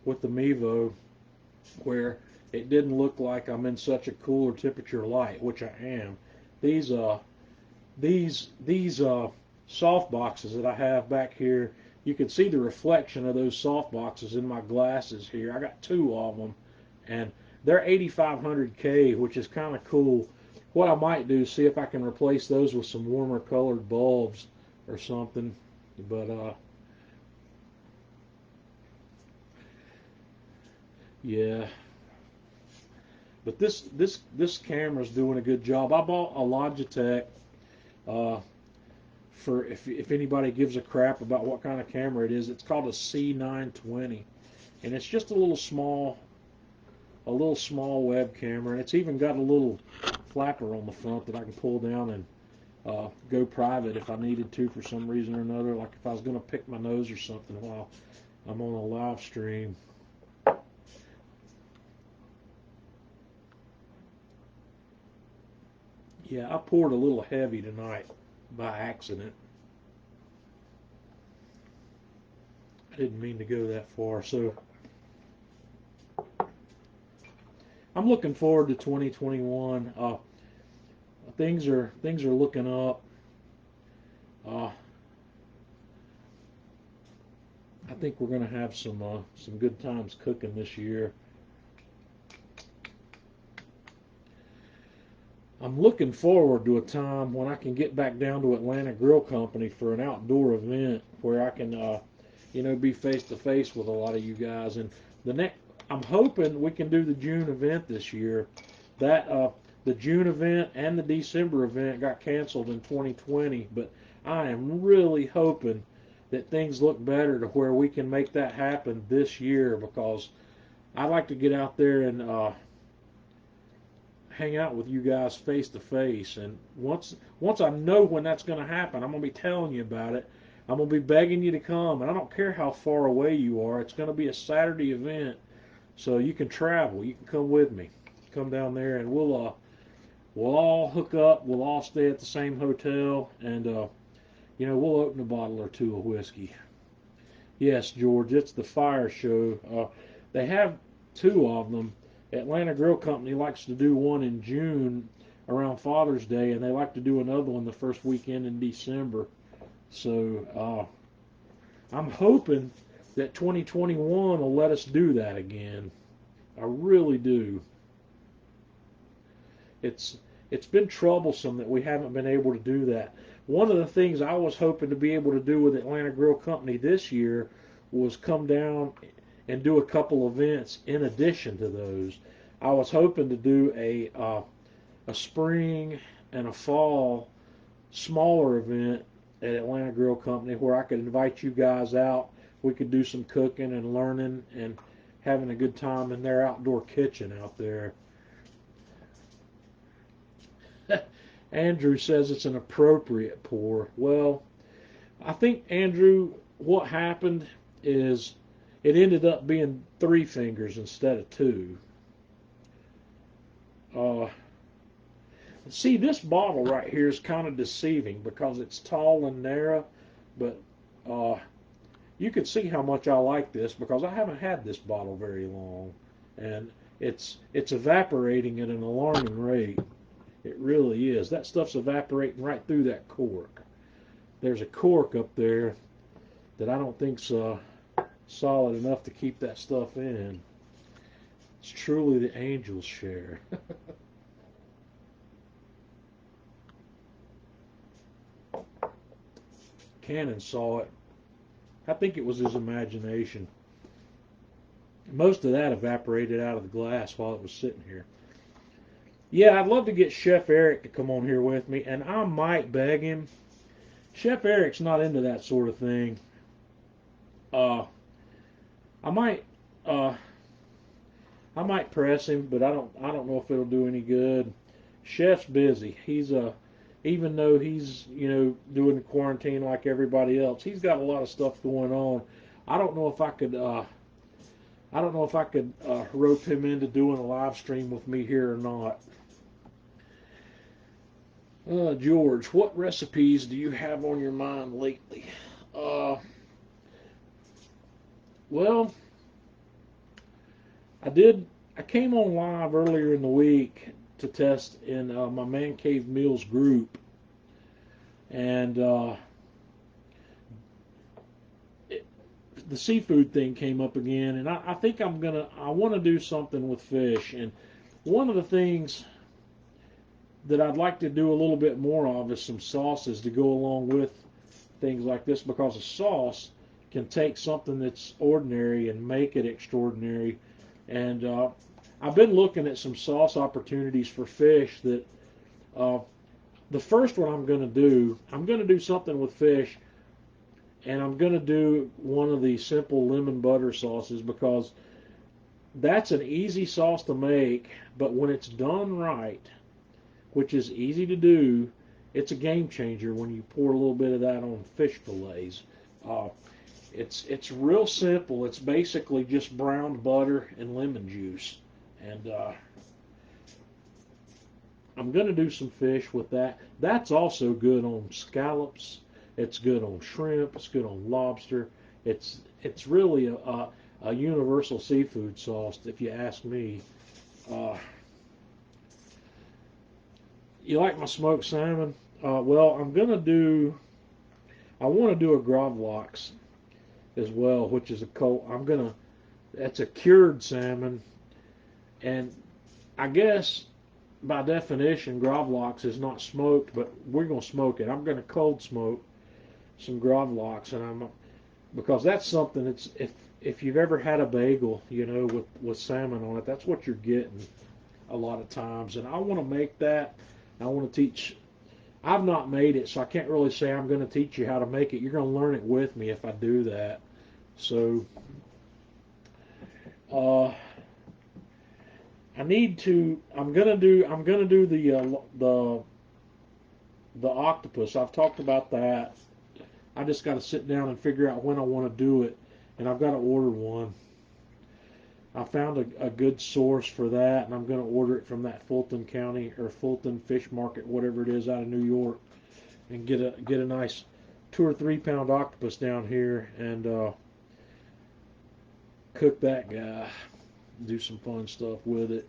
with the Mevo where it didn't look like I'm in such a cooler temperature light, which I am. These soft boxes that I have back here, you can see the reflection of those soft boxes in my glasses here. I got two of them, and they're 8500K, which is kind of cool. What I might do is see if I can replace those with some warmer colored bulbs or something. But yeah. But this camera's doing a good job. I bought a Logitech for if anybody gives a crap about what kind of camera it is. It's called a C920, and it's just a little small web camera, and it's even got a little flapper on the front that I can pull down and go private if I needed to for some reason or another, like if I was going to pick my nose or something while I'm on a live stream. Yeah, I poured a little heavy tonight by accident. I didn't mean to go that far, so I'm looking forward to 2021. Things are looking up. I think we're going to have some good times cooking this year. I'm looking forward to a time when I can get back down to Atlanta Grill Company for an outdoor event where I can, be face to face with a lot of you guys. And I'm hoping we can do the June event this year. That the June event and the December event got canceled in 2020, but I am really hoping that things look better to where we can make that happen this year, because I like to get out there and hang out with you guys face to face. And once I know when that's going to happen, I'm going to be telling you about it. I'm going to be begging you to come, and I don't care how far away you are. It's going to be a Saturday event, so you can travel. You can come with me. Come down there, and we'll all hook up. We'll all stay at the same hotel, and we'll open a bottle or two of whiskey. Yes, George, it's the fire show. They have two of them. Atlanta Grill Company likes to do one in June around Father's Day, and they like to do another one the first weekend in December. So I'm hoping that 2021 will let us do that again. I really do. It's been troublesome that we haven't been able to do that. One of the things I was hoping to be able to do with Atlanta Grill Company this year was come down and do a couple events in addition to those. I was hoping to do a spring and a fall smaller event at Atlanta Grill Company where I could invite you guys out. We could do some cooking and learning and having a good time in their outdoor kitchen out there. Andrew says it's an appropriate pour. Well, I think, Andrew, what happened is it ended up being 3 fingers instead of 2. See, this bottle right here is kind of deceiving because it's tall and narrow, but you can see how much I like this because I haven't had this bottle very long, and it's evaporating at an alarming rate. It really is. That stuff's evaporating right through that cork. There's a cork up there that I don't think's solid enough to keep that stuff in. It's truly the angel's share. Cannon saw it. I think it was his imagination. Most of that evaporated out of the glass while it was sitting here. Yeah, I'd love to get Chef Eric to come on here with me, and I might beg him. Chef Eric's not into that sort of thing. I might press him, but I don't know if it'll do any good. Chef's busy. He's even though he's doing quarantine like everybody else, he's got a lot of stuff going on. I don't know if I could I don't know if I could rope him into doing a live stream with me here or not. George, what recipes do you have on your mind lately? Well, I came on live earlier in the week to test in my Man Cave Meals group, and the seafood thing came up again, and I think I want to do something with fish. And one of the things that I'd like to do a little bit more of is some sauces to go along with things like this, because a sauce can take something that's ordinary and make it extraordinary. And I've been looking at some sauce opportunities for fish that the first one I'm going to do something with fish, and I'm going to do one of the simple lemon butter sauces, because that's an easy sauce to make, but when it's done right, which is easy to do, it's a game changer when you pour a little bit of that on fish fillets. It's real simple. It's basically just browned butter and lemon juice, and I'm going to do some fish with that. That's also good on scallops. It's good on shrimp. It's good on lobster. It's really a universal seafood sauce, if you ask me. You like my smoked salmon? Well, I want to do a gravlax as well, which is that's a cured salmon, and I guess by definition, gravlax is not smoked, but we're going to smoke it. I'm going to cold smoke some gravlax, and because that's something that's, if you've ever had a bagel, with salmon on it, that's what you're getting a lot of times. And I want to make that. I want to teach. I've not made it, so I can't really say I'm going to teach you how to make it. You're going to learn it with me if I do that. So, I'm going to do the octopus. I've talked about that. I just got to sit down and figure out when I want to do it, and I've got to order one. I found a good source for that, and I'm going to order it from that Fulton County or Fulton Fish Market, whatever it is, out of New York, and get a nice 2 or 3 pound octopus down here and cook that guy. Do some fun stuff with it.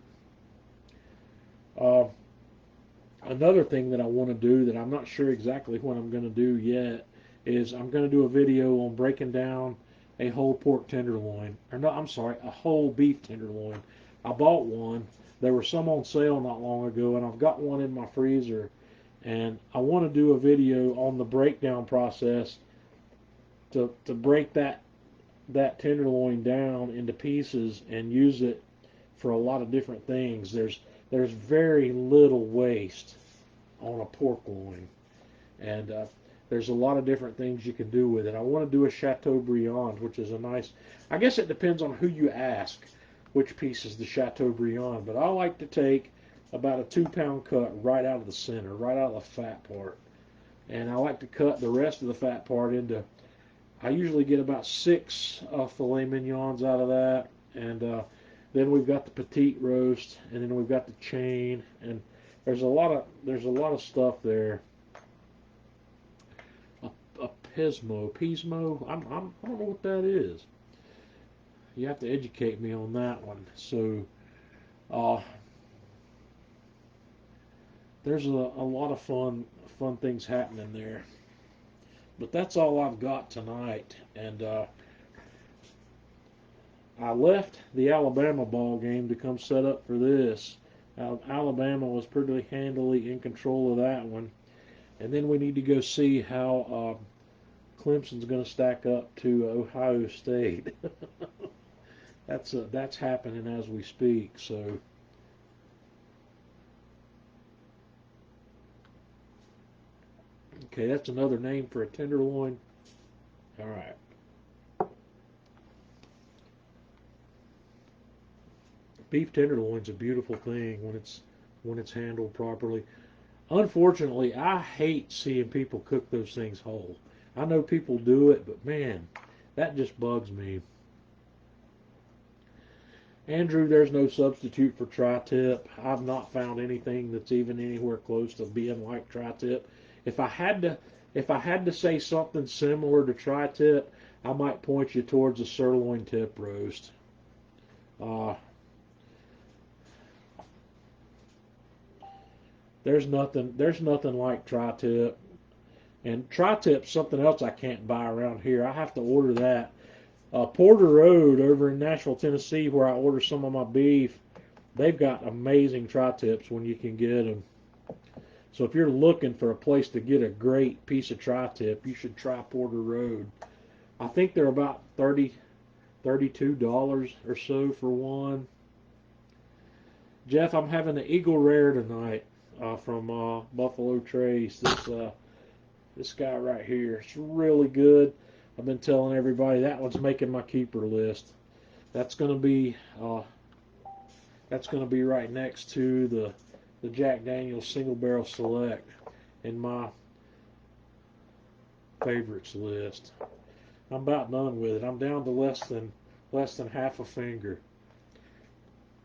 Another thing that I want to do that I'm not sure exactly what I'm going to do yet is I'm going to do a video on breaking down a whole pork tenderloin. Or no, I'm sorry, a whole beef tenderloin. I bought one. There were some on sale not long ago, and I've got one in my freezer. And I want to do a video on the breakdown process to break that tenderloin down into pieces and use it for a lot of different things. There's very little waste on a pork loin, and there's a lot of different things you can do with it. I want to do a Chateaubriand, which is a nice, I guess it depends on who you ask which piece is the Chateaubriand, but I like to take about a 2 pound cut right out of the center, right out of the fat part, and I like to cut the rest of the fat part into, I usually get about 6 filet mignons out of that, and then we've got the petite roast, and then we've got the chain, and there's a lot of stuff there. A pismo. I don't know what that is. You have to educate me on that one. So, there's a lot of fun things happening there. But that's all I've got tonight, and I left the Alabama ball game to come set up for this. Alabama was pretty handily in control of that one. And then we need to go see how Clemson's going to stack up to Ohio State. That's happening as we speak. So, okay, that's another name for a tenderloin. All right. Beef tenderloin's a beautiful thing when it's handled properly. Unfortunately, I hate seeing people cook those things whole. I know people do it, but man, that just bugs me. Andrew, there's no substitute for tri-tip. I've not found anything that's even anywhere close to being like tri-tip. If I had to, if I had to say something similar to tri-tip, I might point you towards a sirloin tip roast. Uh, there's nothing like tri-tip. And tri-tip's something else I can't buy around here. I have to order that. Porter Road over in Nashville, Tennessee, where I order some of my beef, they've got amazing tri-tips when you can get them. So if you're looking for a place to get a great piece of tri-tip, you should try Porter Road. I think they're about $32 or so for one. Jeff, I'm having the Eagle Rare tonight from Buffalo Trace. This guy right here, it's really good. I've been telling everybody that one's making my keeper list. That's going to be right next to the Jack Daniel's Single Barrel Select in my favorites list. I'm about done with it. I'm down to less than half a finger.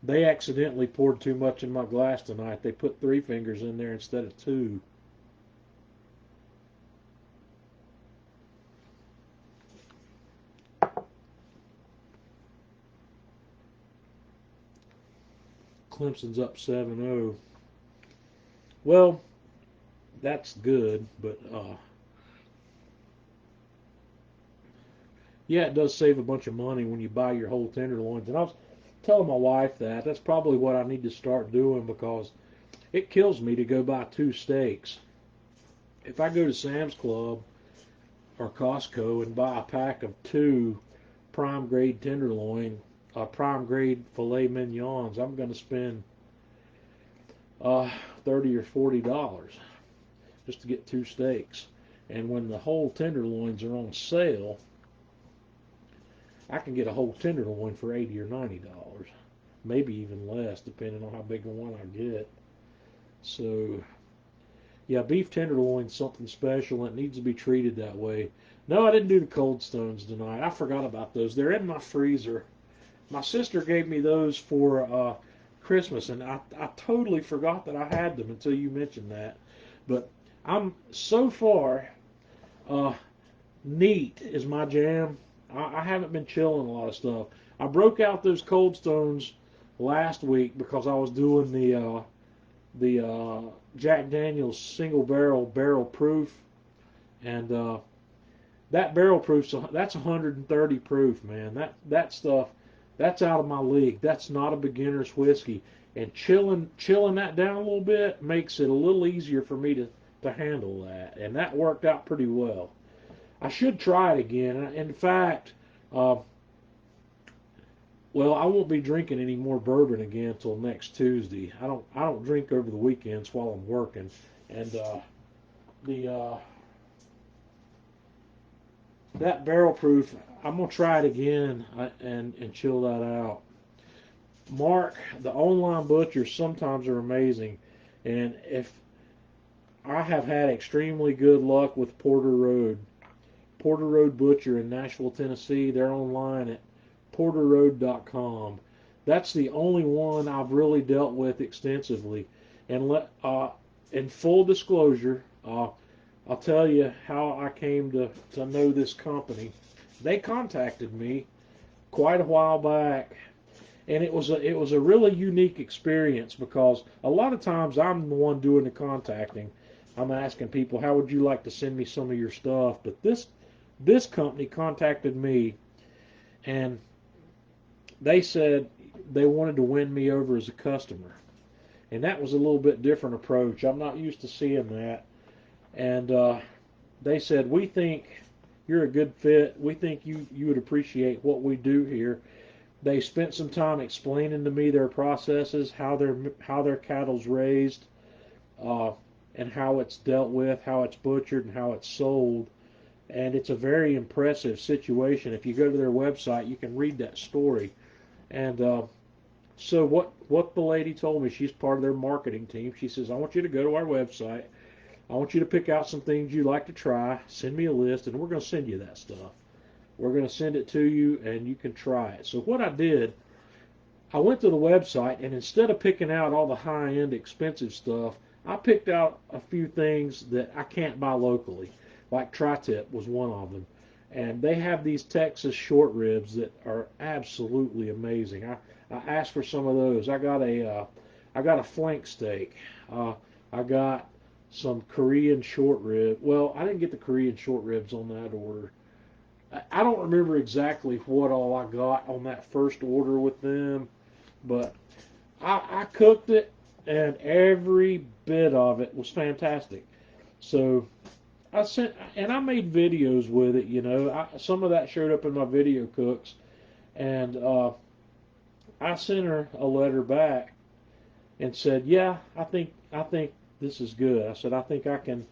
They accidentally poured too much in my glass tonight. They put 3 fingers in there instead of 2. Clemson's up 7-0. Well, that's good, but yeah, it does save a bunch of money when you buy your whole tenderloins. And I was telling my wife that that's probably what I need to start doing, because it kills me to go buy 2 steaks. If I go to Sam's Club or Costco and buy a pack of 2 prime grade tenderloin, prime grade filet mignons, I'm going to spend $30 or $40 just to get 2 steaks. And when the whole tenderloins are on sale, I can get a whole tenderloin for $80 or $90, maybe even less, depending on how big a one I get. So, yeah, beef tenderloin's something special. It needs to be treated that way. No, I didn't do the Cold Stones tonight. I forgot about those. They're in my freezer. My sister gave me those for Christmas, and I totally forgot that I had them until you mentioned that. But I'm so far, neat is my jam. I haven't been chilling a lot of stuff. I broke out those Cold Stones last week because I was doing the Jack Daniel's single barrel proof, and that barrel proof, that's 130 proof, man. That stuff, that's out of my league. That's not a beginner's whiskey. And chilling that down a little bit makes it a little easier for me to handle that. And that worked out pretty well. I should try it again. In fact, well, I won't be drinking any more bourbon again until next Tuesday. I don't drink over the weekends while I'm working. And that barrel proof, I'm gonna try it again and chill that out. Mark, the online butchers sometimes are amazing, and if I have had extremely good luck with Porter Road Butcher in Nashville, Tennessee. They're online at porterroad.com. That's the only one I've really dealt with extensively. And in full disclosure, I'll tell you how I came to know this company. They contacted me quite a while back, and it was a really unique experience, because a lot of times I'm the one doing the contacting. I'm asking people, how would you like to send me some of your stuff? But this company contacted me, and they said they wanted to win me over as a customer. And that was a little bit different approach. I'm not used to seeing that. And they said, we think you're a good fit. We think you would appreciate what we do here. They spent some time explaining to me their processes, how their cattle's raised, and how it's dealt with, how it's butchered, and how it's sold. And it's a very impressive situation. If you go to their website, you can read that story. And so what the lady told me, she's part of their marketing team. She says, I want you to go to our website. I want you to pick out some things you'd like to try. Send me a list, and we're going to send you that stuff. We're going to send it to you, and you can try it. So what I did, I went to the website, and instead of picking out all the high-end expensive stuff, I picked out a few things that I can't buy locally, like tri-tip was one of them. And they have these Texas short ribs that are absolutely amazing. I asked for some of those. I got a flank steak. I got some Korean short rib. Well, I didn't get the Korean short ribs on that order. I don't remember exactly what all I got on that first order with them, but I cooked it, and every bit of it was fantastic. So I made videos with it. Some of that showed up in my video cooks, and I sent her a letter back and said, "Yeah, I think this is good." I said, "I think I can.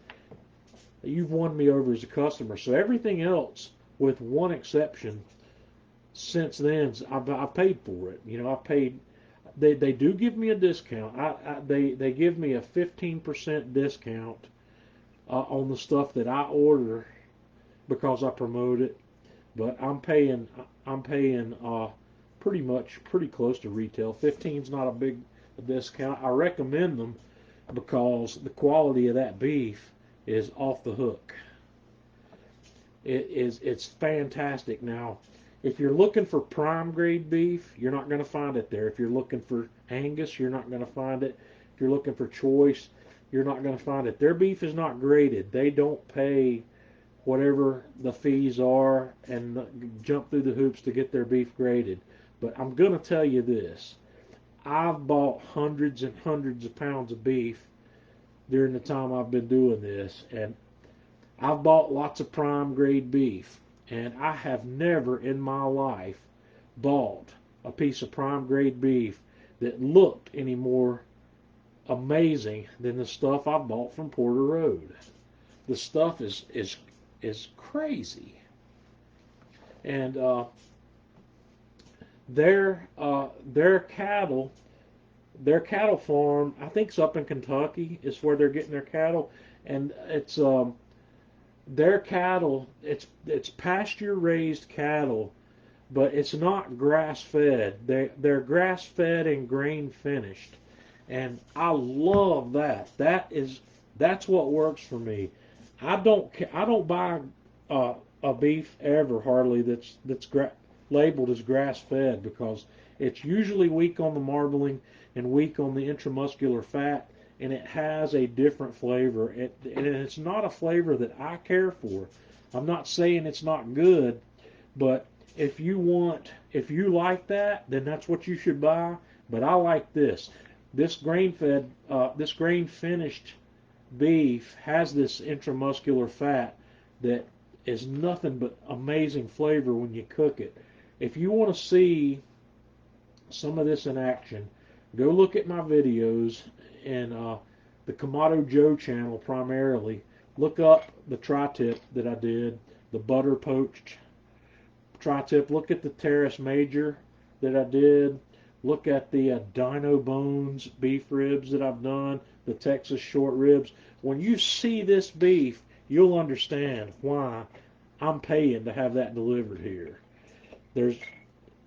You've won me over as a customer." So everything else, with one exception, since then I paid for it. I paid. They do give me a discount. They give me a 15% discount on the stuff that I order because I promote it. But I'm paying pretty close to retail. 15's not a big discount. I recommend them because the quality of that beef is off the hook. It's fantastic. Now, if you're looking for prime grade beef, you're not going to find it there. If you're looking for Angus, you're not going to find it. If you're looking for choice, you're not going to find it. Their beef is not graded. They don't pay whatever the fees are and jump through the hoops to get their beef graded. But I'm going to tell you this. I've bought hundreds and hundreds of pounds of beef during the time I've been doing this, and I've bought lots of prime grade beef, and I have never in my life bought a piece of prime grade beef that looked any more amazing than the stuff I bought from Porter Road. The stuff is crazy, and their cattle farm, I think it's up in Kentucky, is where they're getting their cattle, and it's their cattle, it's pasture raised cattle, but it's not grass fed. They're grass fed and grain finished, and I love that. That's what works for me. I don't buy a beef ever hardly that's labeled as grass fed because it's usually weak on the marbling and weak on the intramuscular fat, and it has a different flavor. And it's not a flavor that I care for. I'm not saying it's not good, but if you like that, then that's what you should buy. But I like this. This grain finished beef has this intramuscular fat that is nothing but amazing flavor when you cook it. If you want to see some of this in action, go look at my videos in the Kamado Joe channel primarily. Look up the tri-tip that I did, the butter poached tri-tip. Look at the Terrace Major that I did. Look at the Dino Bones beef ribs that I've done, the Texas short ribs. When you see this beef, you'll understand why I'm paying to have that delivered here.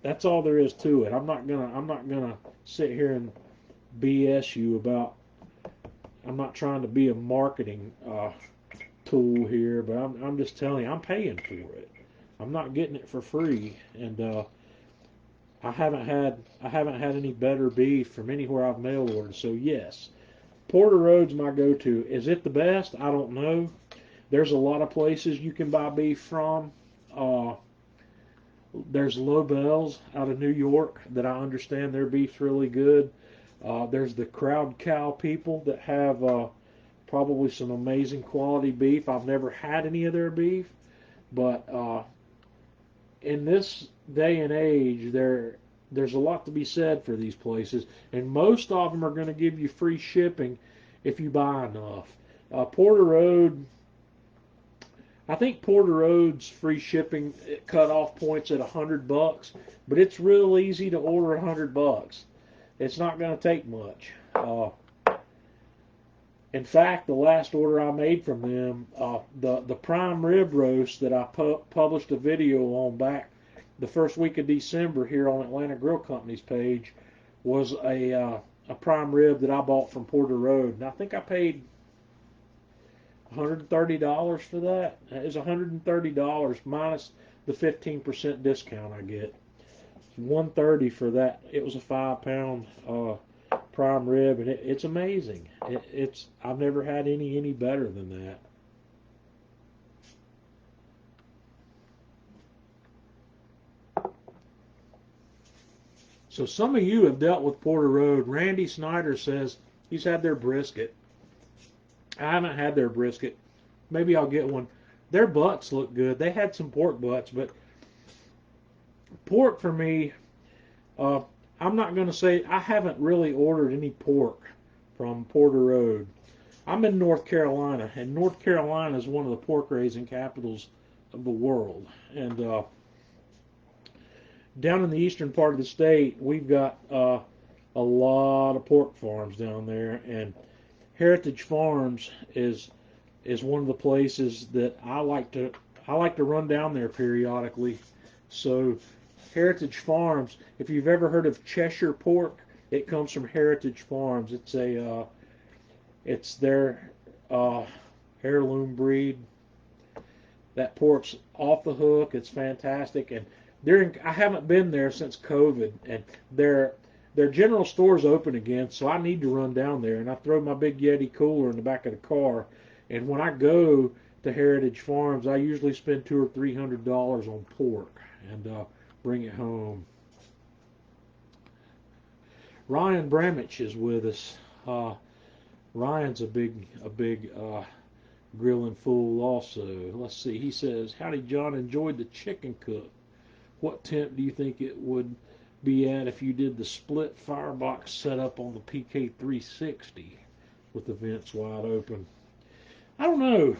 That's all there is to it. I'm not gonna sit here and BS you about. I'm not trying to be a marketing tool here, but I'm just telling you, I'm paying for it. I'm not getting it for free, and I haven't had any better beef from anywhere I've mail ordered. So yes, Porter Road's my go-to. Is it the best? I don't know. There's a lot of places you can buy beef from. There's Lobel's out of New York that I understand their beef's really good. There's the Crowd Cow people that have probably some amazing quality beef. I've never had any of their beef, but in this day and age, there's a lot to be said for these places, and most of them are going to give you free shipping if you buy enough. Porter Road, I think Porter Road's free shipping cutoff point's at $100, but it's real easy to order $100. It's not going to take much. In fact, the last order I made from them, the prime rib roast that I published a video on back the first week of December here on Atlanta Grill Company's page was a prime rib that I bought from Porter Road, and I think I paid $130 for that. It was $130 minus the 15% discount I get. $130 for that. It was a 5-pound prime rib, and it's amazing. I've never had any better than that. So some of you have dealt with Porter Road. Randy Snyder says he's had their brisket. I haven't had their brisket. Maybe I'll get one. Their butts look good. They had some pork butts, but pork for me, I'm not going to say I haven't really ordered any pork from Porter Road. I'm in North Carolina, and North Carolina is one of the pork raising capitals of the world. And down in the eastern part of the state, we've got a lot of pork farms down there, and Heritage Farms is one of the places that I like to run down there periodically. So Heritage Farms, if you've ever heard of Cheshire pork, it comes from Heritage Farms. It's their heirloom breed. That pork's off the hook. It's fantastic, and I haven't been there since COVID, and their general store's open again, so I need to run down there. And I throw my big Yeti cooler in the back of the car, and when I go to Heritage Farms, I usually spend $200 or $300 on pork and bring it home. Ryan Bramich is with us. Ryan's a big grilling fool also. Let's see. He says, "Howdy, John. Enjoyed the chicken cook. What temp do you think it would be at if you did the split firebox setup on the PK360 with the vents wide open?" I don't know.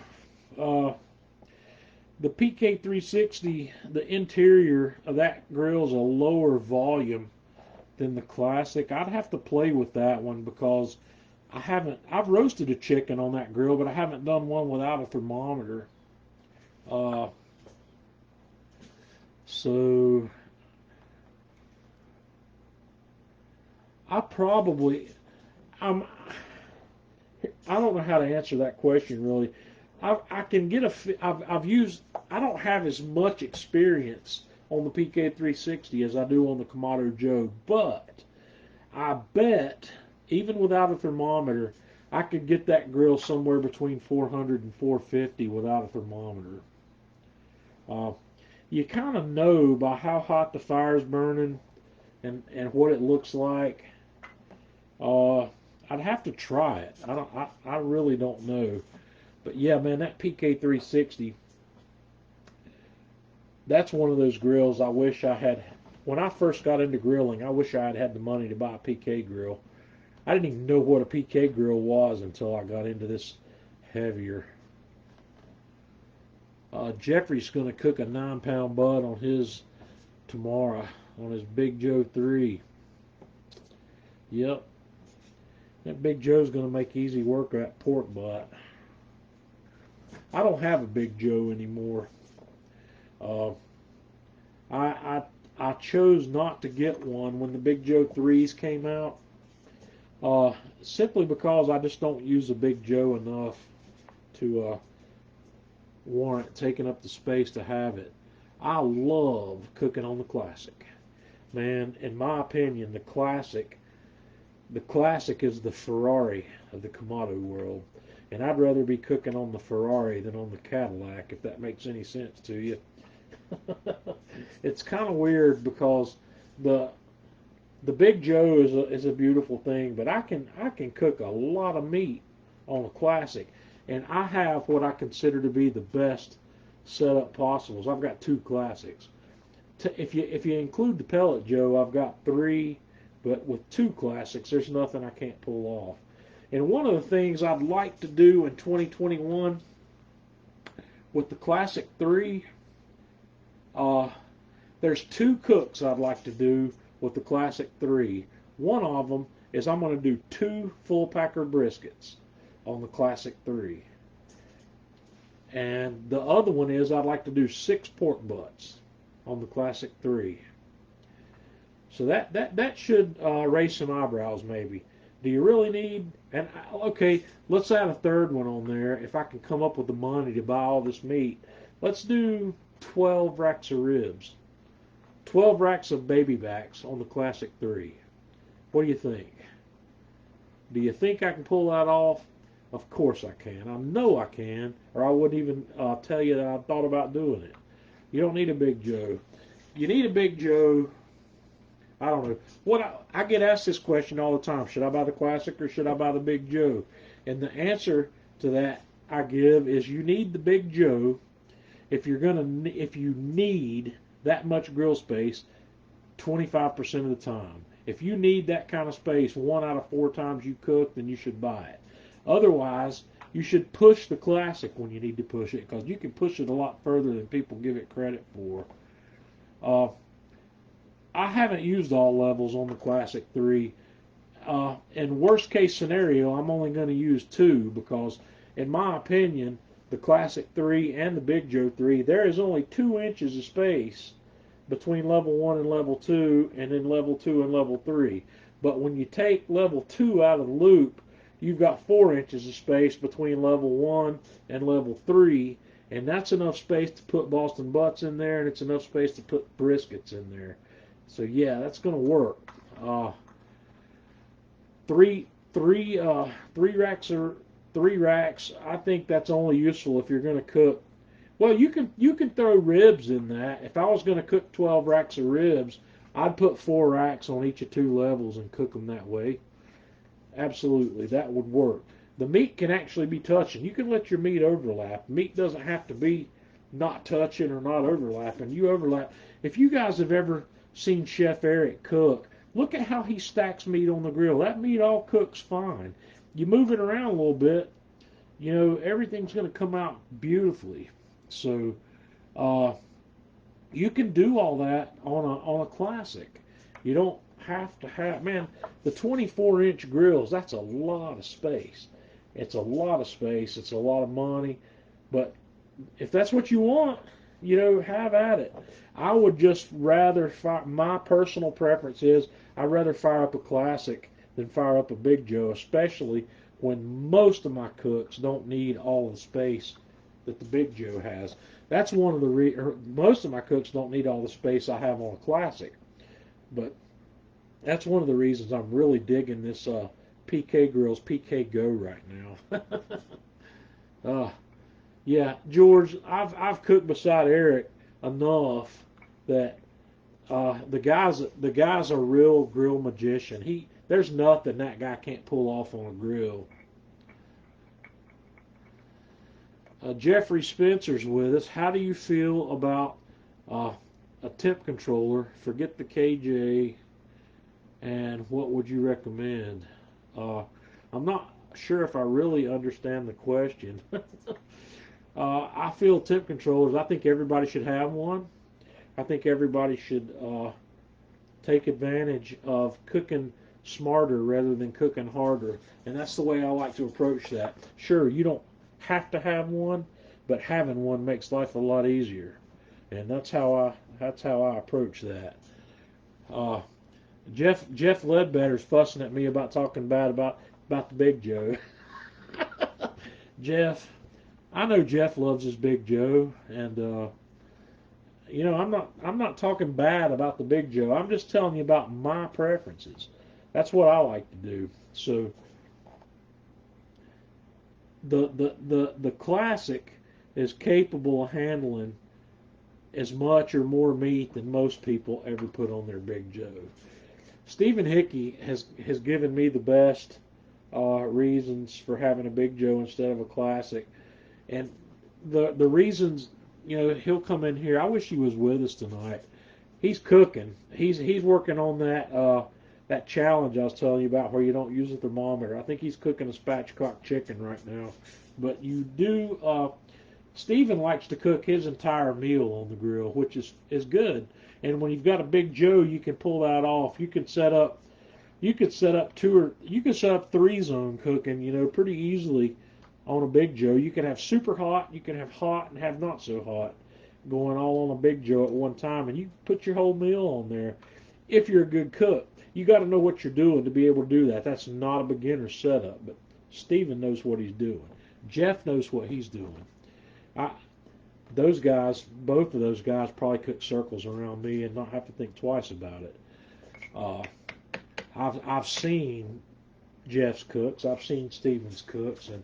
The PK360, the interior of that grill is a lower volume than the Classic. I'd have to play with that one because I've roasted a chicken on that grill, but I haven't done one without a thermometer. So I don't know how to answer that question really. I can get I don't have as much experience on the PK360 as I do on the Kamado Joe, but I bet even without a thermometer, I could get that grill somewhere between 400 and 450 without a thermometer. You kind of know by how hot the fire's burning and what it looks like. I'd have to try it. I really don't know. But yeah, man, that PK360, that's one of those grills I wish I had. When I first got into grilling, I wish I had had the money to buy a PK grill. I didn't even know what a PK grill was until I got into this heavier. Jeffrey's going to cook a 9-pound butt on his tomorrow, on his Big Joe 3. Yep. That Big Joe's going to make easy work of that pork butt. I don't have a Big Joe anymore. I chose not to get one when the Big Joe 3s came out, simply because I just don't use a Big Joe enough to warrant taking up the space to have it. I love cooking on the Classic. Man, in my opinion, the Classic is the Ferrari of the Kamado world. And I'd rather be cooking on the Ferrari than on the Cadillac, if that makes any sense to you. It's kind of weird because the Big Joe is a beautiful thing, but I can cook a lot of meat on a Classic, and I have what I consider to be the best setup possible. So I've got 2 Classics. If you include the pellet Joe, I've got 3, but with 2 Classics, there's nothing I can't pull off. And one of the things I'd like to do in 2021 with the Classic 3, there's 2 cooks I'd like to do with the Classic 3. One of them is I'm going to do 2 full-packer briskets on the Classic 3. And the other one is I'd like to do 6 pork butts. on the Classic 3. So that should raise some eyebrows maybe. Do you really need, and okay, let's add a third one on there. If I can come up with the money to buy all this meat, let's do 12 racks of ribs. 12 racks of baby backs on the Classic 3. What do you think? Do you think I can pull that off? Of course I can. I know I can, or I wouldn't even tell you that I thought about doing it. You don't need a Big Joe. You need a Big Joe. I don't know. I get asked this question all the time. Should I buy the Classic or should I buy the Big Joe? And the answer to that I give is you need the Big Joe if you need that much grill space 25% of the time. If you need that kind of space 1 out of 4 times you cook, then you should buy it. Otherwise, you should push the Classic when you need to push it, because you can push it a lot further than people give it credit for. I haven't used all levels on the Classic 3. In worst case scenario, I'm only going to use 2 because, in my opinion, the Classic 3 and the Big Joe 3, there is only 2 inches of space between level 1 and level 2, and then level 2 and level 3. But when you take level 2 out of the loop, you've got 4 inches of space between level 1 and level 3, and that's enough space to put Boston butts in there, and it's enough space to put briskets in there. So yeah, that's going to work. Three racks. I think that's only useful if you're going to cook. Well, you can throw ribs in that. If I was going to cook 12 racks of ribs, I'd put 4 racks on each of 2 levels and cook them that way. Absolutely, that would work. The meat can actually be touching. You can let your meat overlap. Meat doesn't have to be not touching or not overlapping. You overlap. If you guys have ever seen Chef Eric cook, look at how he stacks meat on the grill. That meat all cooks fine. You move it around a little bit, you know, everything's going to come out beautifully. So you can do all that on a Classic. You don't have to have, man, the 24-inch grills, that's a lot of space. It's a lot of space. It's a lot of money. But if that's what you want, you know, have at it. I would just rather my personal preference is I'd rather fire up a Classic than fire up a Big Joe, especially when most of my cooks don't need all the space that the Big Joe has. That's one of the most of my cooks don't need all the space I have on a Classic. But that's one of the reasons I'm really digging this PK Grills PKGO right now. Yeah, George, I've cooked beside Eric enough that the guy's a real grill magician. There's nothing that guy can't pull off on a grill. Jeffrey Spencer's with us. How do you feel about a temp controller? Forget the KJ, and what would you recommend? I'm not sure if I really understand the question. I feel temp controllers, I think everybody should have one. I think everybody should take advantage of cooking smarter rather than cooking harder. And that's the way I like to approach that. Sure, you don't have to have one, but having one makes life a lot easier. And that's how I approach that. Jeff Ledbetter's fussing at me about talking bad about the Big Joe. Jeff, I know Jeff loves his Big Joe, and you know, I'm not talking bad about the Big Joe. I'm just telling you about my preferences. That's what I like to do. So the Classic is capable of handling as much or more meat than most people ever put on their Big Joe. Stephen Hickey has given me the best reasons for having a Big Joe instead of a Classic. And the reasons, you know, he'll come in here. I wish he was with us tonight. He's cooking. He's working on that challenge I was telling you about where you don't use a thermometer. I think he's cooking a spatchcock chicken right now. But you do. Stephen likes to cook his entire meal on the grill, which is good. And when you've got a Big Joe, you can pull that off. You could set up 3-zone cooking, you know, pretty easily on a Big Joe. You can have super hot, you can have hot, and have not so hot. going all on a Big Joe at one time, and you put your whole meal on there. If you're a good cook, you got to know what you're doing to be able to do that. That's not a beginner setup, but Steven knows what he's doing. Jeff knows what he's doing. Those guys, both of those guys, probably cook circles around me and not have to think twice about it. I've seen Jeff's cooks, I've seen Steven's cooks, and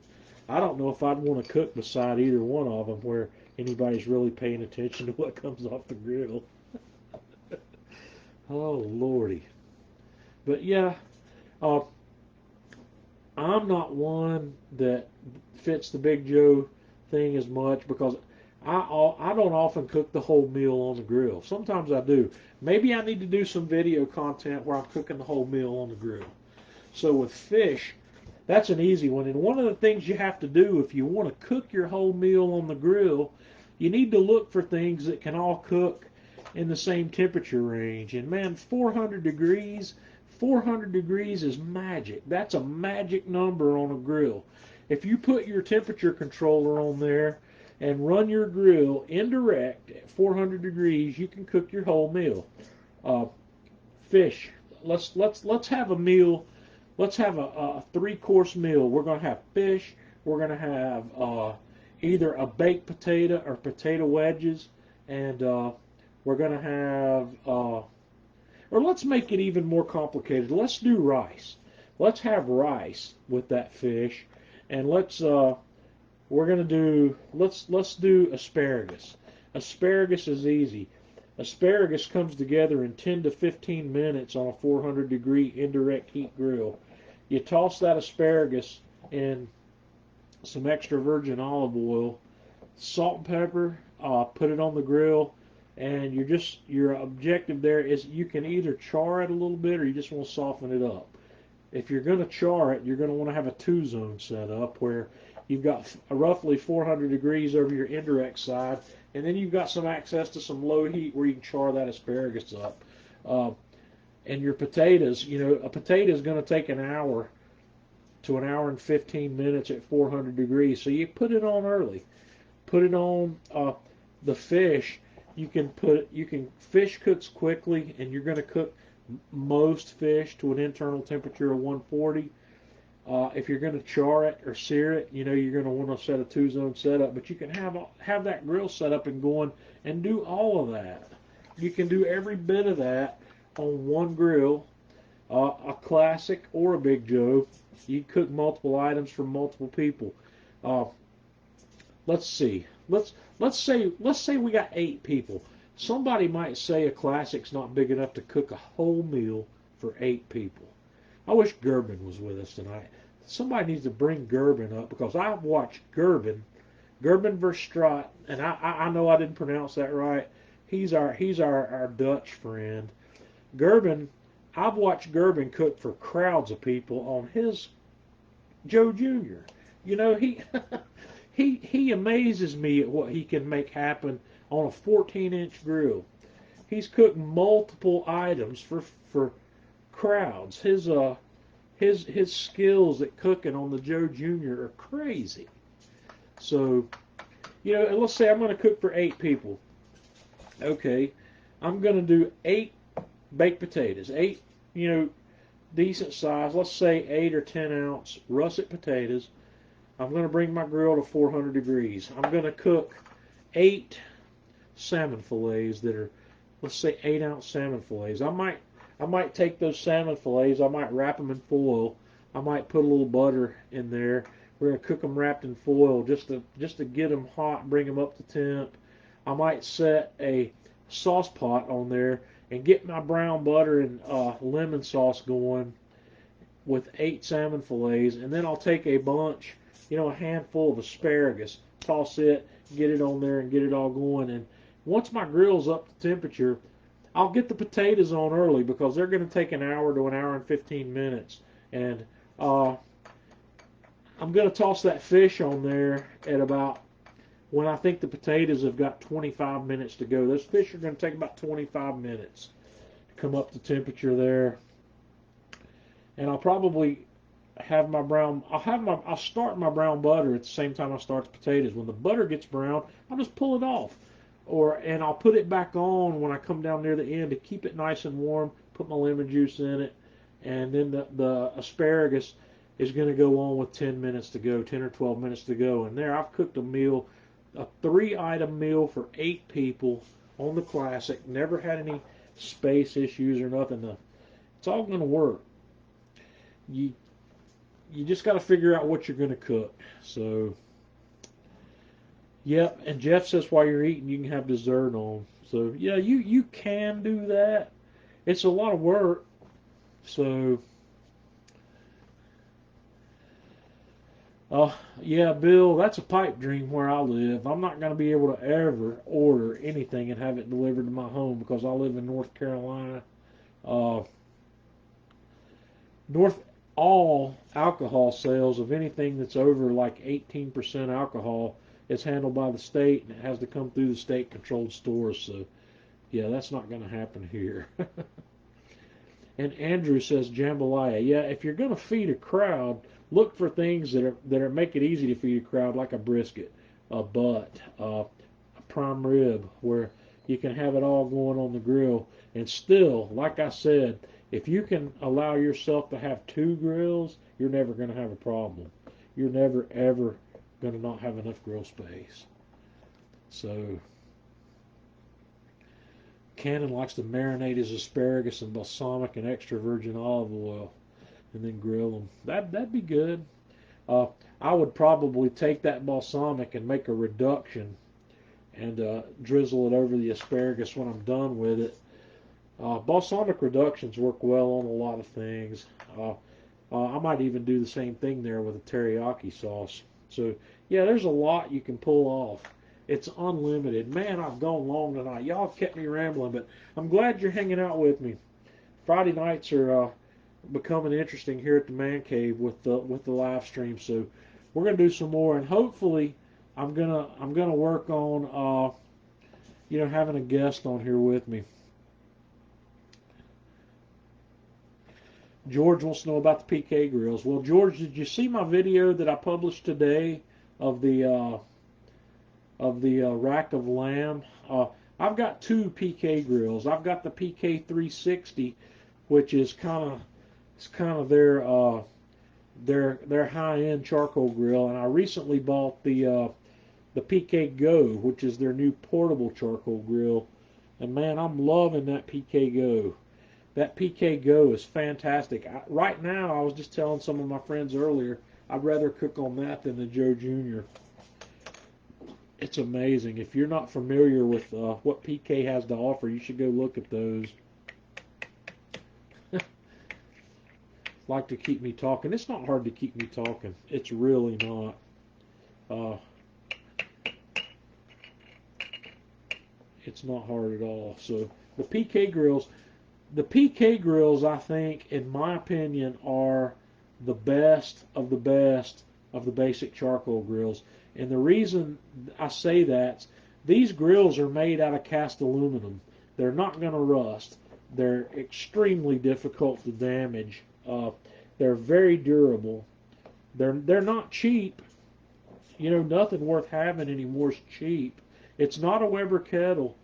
I don't know if I'd want to cook beside either one of them where anybody's really paying attention to what comes off the grill. Oh, Lordy. But yeah, I'm not one that fits the Big Joe thing as much because I don't often cook the whole meal on the grill. Sometimes I do. Maybe I need to do some video content where I'm cooking the whole meal on the grill. So with fish, that's an easy one. And one of the things you have to do if you want to cook your whole meal on the grill, you need to look for things that can all cook in the same temperature range. And man, 400 degrees is magic. That's a magic number on a grill. If you put your temperature controller on there and run your grill indirect at 400 degrees, you can cook your whole meal. Fish. Let's have a meal. Let's have a 3-course meal. We're going to have fish. We're going to have either a baked potato or potato wedges, and we're going to have, or let's make it even more complicated. Let's do rice. Let's have rice with that fish, and let's do asparagus. Asparagus is easy. Asparagus comes together in 10 to 15 minutes on a 400 degree indirect heat grill. You toss that asparagus in some extra virgin olive oil, salt and pepper, put it on the grill, and your objective there is you can either char it a little bit or you just want to soften it up. If you're going to char it, you're going to want to have a 2-zone set up where you've got roughly 400 degrees over your indirect side, and then you've got some access to some low heat where you can char that asparagus up. And your potatoes, a potato is going to take an hour to an hour and 15 minutes at 400 degrees, so you put it on early. Put it on the fish. Fish cooks quickly, and you're going to cook most fish to an internal temperature of 140. If you're going to char it or sear it, you're going to want to set a 2-zone setup, but you can have that grill set up and going and do all of that. You can do every bit of that on one grill, a classic or a Big Joe. You cook multiple items for multiple people. Let's see. Let's say we got 8 people. Somebody might say a classic's not big enough to cook a whole meal for 8 people. I wish Gerben was with us tonight. Somebody needs to bring Gerben up because I've watched Gerben Verstraat, and I know I didn't pronounce that right. He's our Dutch friend. Gerben, I've watched Gerben cook for crowds of people on his Joe Jr. He amazes me at what he can make happen on a 14-inch grill. He's cooked multiple items for crowds. His skills at cooking on the Joe Jr. are crazy. So, let's say I'm going to cook for 8 people. Okay, I'm going to do 8 baked potatoes. 8, decent size. Let's say 8 or 10 ounce russet potatoes. I'm going to bring my grill to 400 degrees. I'm going to cook 8 salmon fillets that are, let's say, 8-ounce salmon fillets. I might take those salmon fillets, I might wrap them in foil. I might put a little butter in there. We're going to cook them wrapped in foil just to get them hot, bring them up to temp. I might set a sauce pot on there and get my brown butter and lemon sauce going with 8 salmon fillets, and then I'll take a bunch, a handful of asparagus, toss it, get it on there, and get it all going. And once my grill's up to temperature, I'll get the potatoes on early because they're going to take an hour to an hour and 15 minutes. And I'm going to toss that fish on there at about when I think the potatoes have got 25 minutes to go. Those fish are going to take about 25 minutes to come up to temperature there. And I'll probably have I'll start my brown butter at the same time I start the potatoes. When the butter gets brown, I'll just pull it off. and I'll put it back on when I come down near the end to keep it nice and warm. Put my lemon juice in it, and then the asparagus is going to go on with 10 minutes to go, 10 or 12 minutes to go. And there, I've cooked a meal, a 3-item meal for 8 people on the classic. Never had any space issues or nothing. It's all going to work. You just got to figure out what you're going to cook. So, yep. And Jeff says while you're eating, you can have dessert on. So, yeah, you can do that. It's a lot of work. So, yeah, Bill, that's a pipe dream where I live. I'm not going to be able to ever order anything and have it delivered to my home because I live in North Carolina. Uh, all alcohol sales of anything that's over like 18% alcohol is handled by the state, and it has to come through the state-controlled stores. So, yeah, that's not going to happen here. And Andrew says jambalaya. Yeah, if you're going to feed a crowd, look for things that make it easy to feed a crowd, like a brisket, a butt, a prime rib, where you can have it all going on the grill. And still, like I said, if you can allow yourself to have 2 grills, you're never going to have a problem. You're never, ever going to not have enough grill space. So, Cannon likes to marinate his asparagus in balsamic and extra virgin olive oil and then grill them. That'd be good. I would probably take that balsamic and make a reduction and drizzle it over the asparagus when I'm done with it. Balsamic reductions work well on a lot of things. I might even do the same thing there with a teriyaki sauce. So, yeah, there's a lot you can pull off. It's unlimited. Man, I've gone long tonight. Y'all kept me rambling, but I'm glad you're hanging out with me. Friday nights are becoming interesting here at the Man Cave with the live stream. So we're gonna do some more, and hopefully I'm gonna work on having a guest on here with me. George wants to know about the PK grills. Well, George, did you see my video that I published today of the rack of lamb? I've got 2 PK grills. I've got the PK 360, which is kind of their high-end charcoal grill, and I recently bought the PKGO, which is their new portable charcoal grill. And man, I'm loving that PKGO. That PKGO is fantastic. Right now, I was just telling some of my friends earlier, I'd rather cook on that than the Joe Jr. It's amazing. If you're not familiar with what PK has to offer, you should go look at those. Like to keep me talking. It's not hard to keep me talking. It's really not. It's not hard at all. So the PK grills, I think, in my opinion, are the best of the basic charcoal grills. And the reason I say that, these grills are made out of cast aluminum. They're not going to rust. They're extremely difficult to damage. They're very durable. They're not cheap. You know, nothing worth having anymore is cheap. It's not a Weber kettle.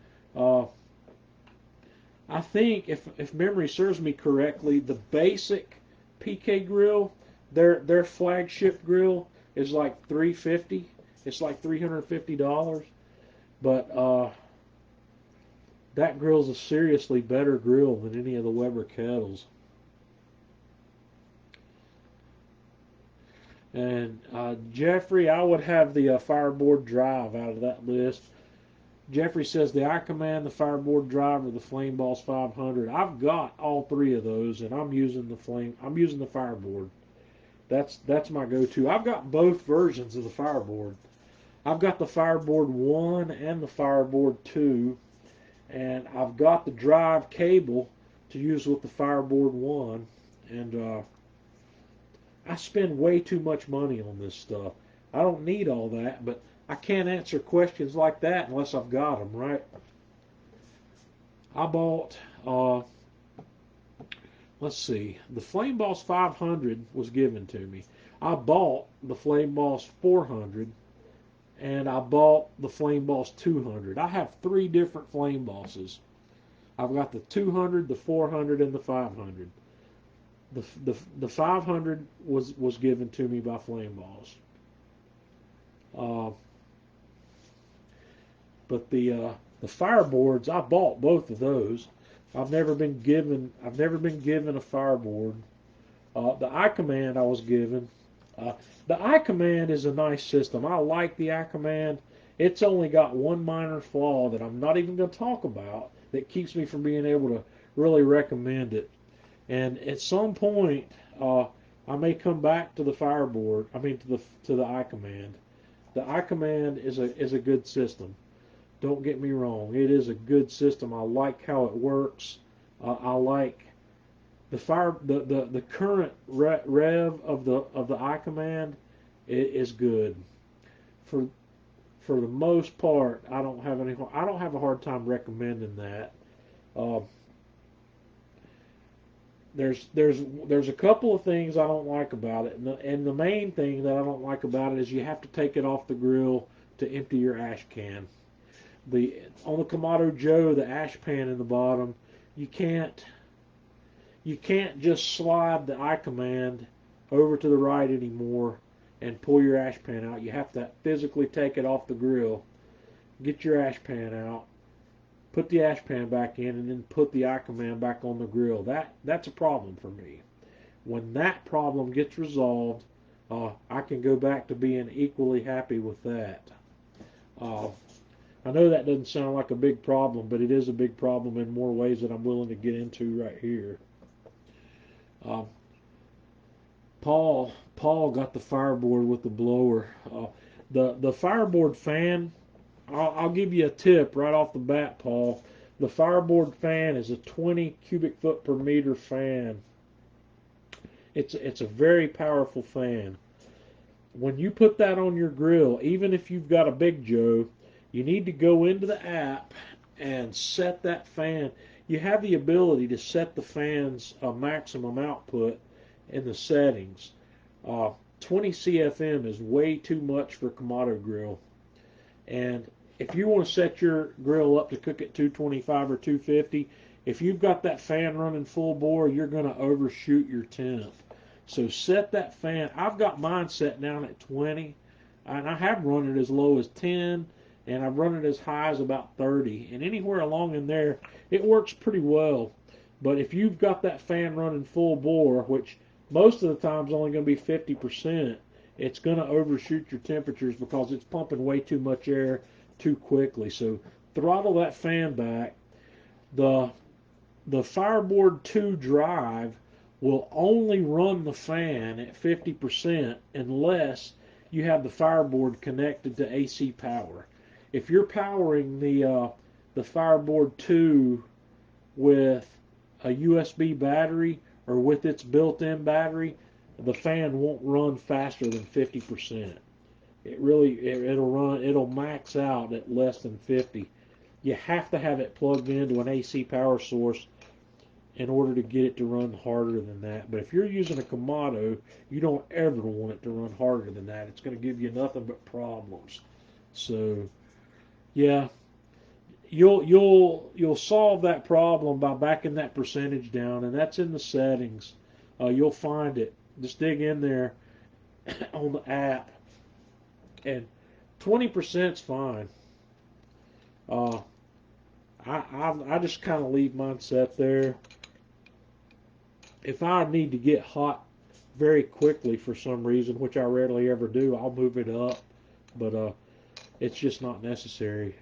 I think, if memory serves me correctly, the basic PK grill, their flagship grill, is like $350. It's like $350. But that grill's a seriously better grill than any of the Weber kettles. And Jeffrey, I would have the Fireboard Drive out of that list. Jeffrey says the iCommand, the Fireboard Drive, or the Flame Boss 500. I've got all 3 of those, and I'm using the Fireboard. That's my go-to. I've got both versions of the Fireboard. I've got the Fireboard 1 and the Fireboard 2, and I've got the drive cable to use with the Fireboard 1, and I spend way too much money on this stuff. I don't need all that, but I can't answer questions like that unless I've got them, right? I bought, let's see, the Flame Boss 500 was given to me. I bought the Flame Boss 400, and I bought the Flame Boss 200. I have 3 different Flame Bosses. I've got the 200, the 400, and the 500. The 500 was given to me by Flame Boss. But the fireboards, I bought both of those. I've never been given a fireboard. The iCommand I was given. The iCommand is a nice system. I like the iCommand. It's only got one minor flaw that I'm not even going to talk about that keeps me from being able to really recommend it. And at some point, I may come back to the fireboard. I mean to the iCommand. The iCommand is a good system. Don't get me wrong. It is a good system. I like how it works. I like the current rev of the iCommand is good. For the most part, I don't have a hard time recommending that. There's a couple of things I don't like about it, and the main thing that I don't like about it is you have to take it off the grill to empty your ash can. On the Kamado Joe, the ash pan in the bottom, you can't just slide the iCommand over to the right anymore and pull your ash pan out. You have to physically take it off the grill, get your ash pan out, put the ash pan back in, and then put the iCommand back on the grill. That's a problem for me. When that problem gets resolved, I can go back to being equally happy with that. I know that doesn't sound like a big problem, but it is a big problem in more ways that I'm willing to get into right here. Paul got the fireboard with the blower. The fireboard fan, I'll give you a tip right off the bat, Paul. The fireboard fan is a 20 cubic foot per meter fan. It's a very powerful fan. When you put that on your grill, even if you've got a Big Joe, you need to go into the app and set that fan. You have the ability to set the fan's maximum output in the settings. 20 CFM is way too much for a Kamado grill. And if you want to set your grill up to cook at 225 or 250, if you've got that fan running full bore, you're going to overshoot your temp. So set that fan. I've got mine set down at 20, and I have run it as low as 10, and I've run it as high as about 30. And anywhere along in there, it works pretty well. But if you've got that fan running full bore, which most of the time is only going to be 50%, it's going to overshoot your temperatures because it's pumping way too much air too quickly. So throttle that fan back. The Fireboard 2 drive will only run the fan at 50% unless you have the Fireboard connected to AC power. If you're powering the Fireboard 2 with a USB battery or with its built-in battery, the fan won't run faster than 50%. It'll max out at less than 50. You have to have it plugged into an AC power source in order to get it to run harder than that. But if you're using a Kamado, you don't ever want it to run harder than that. It's going to give you nothing but problems. So, yeah, you'll solve that problem by backing that percentage down, and that's in the settings. You'll find it. Just dig in there on the app, and 20% is fine. I just kind of leave mine set there. If I need to get hot very quickly for some reason, which I rarely ever do, I'll move it up, but it's just not necessary.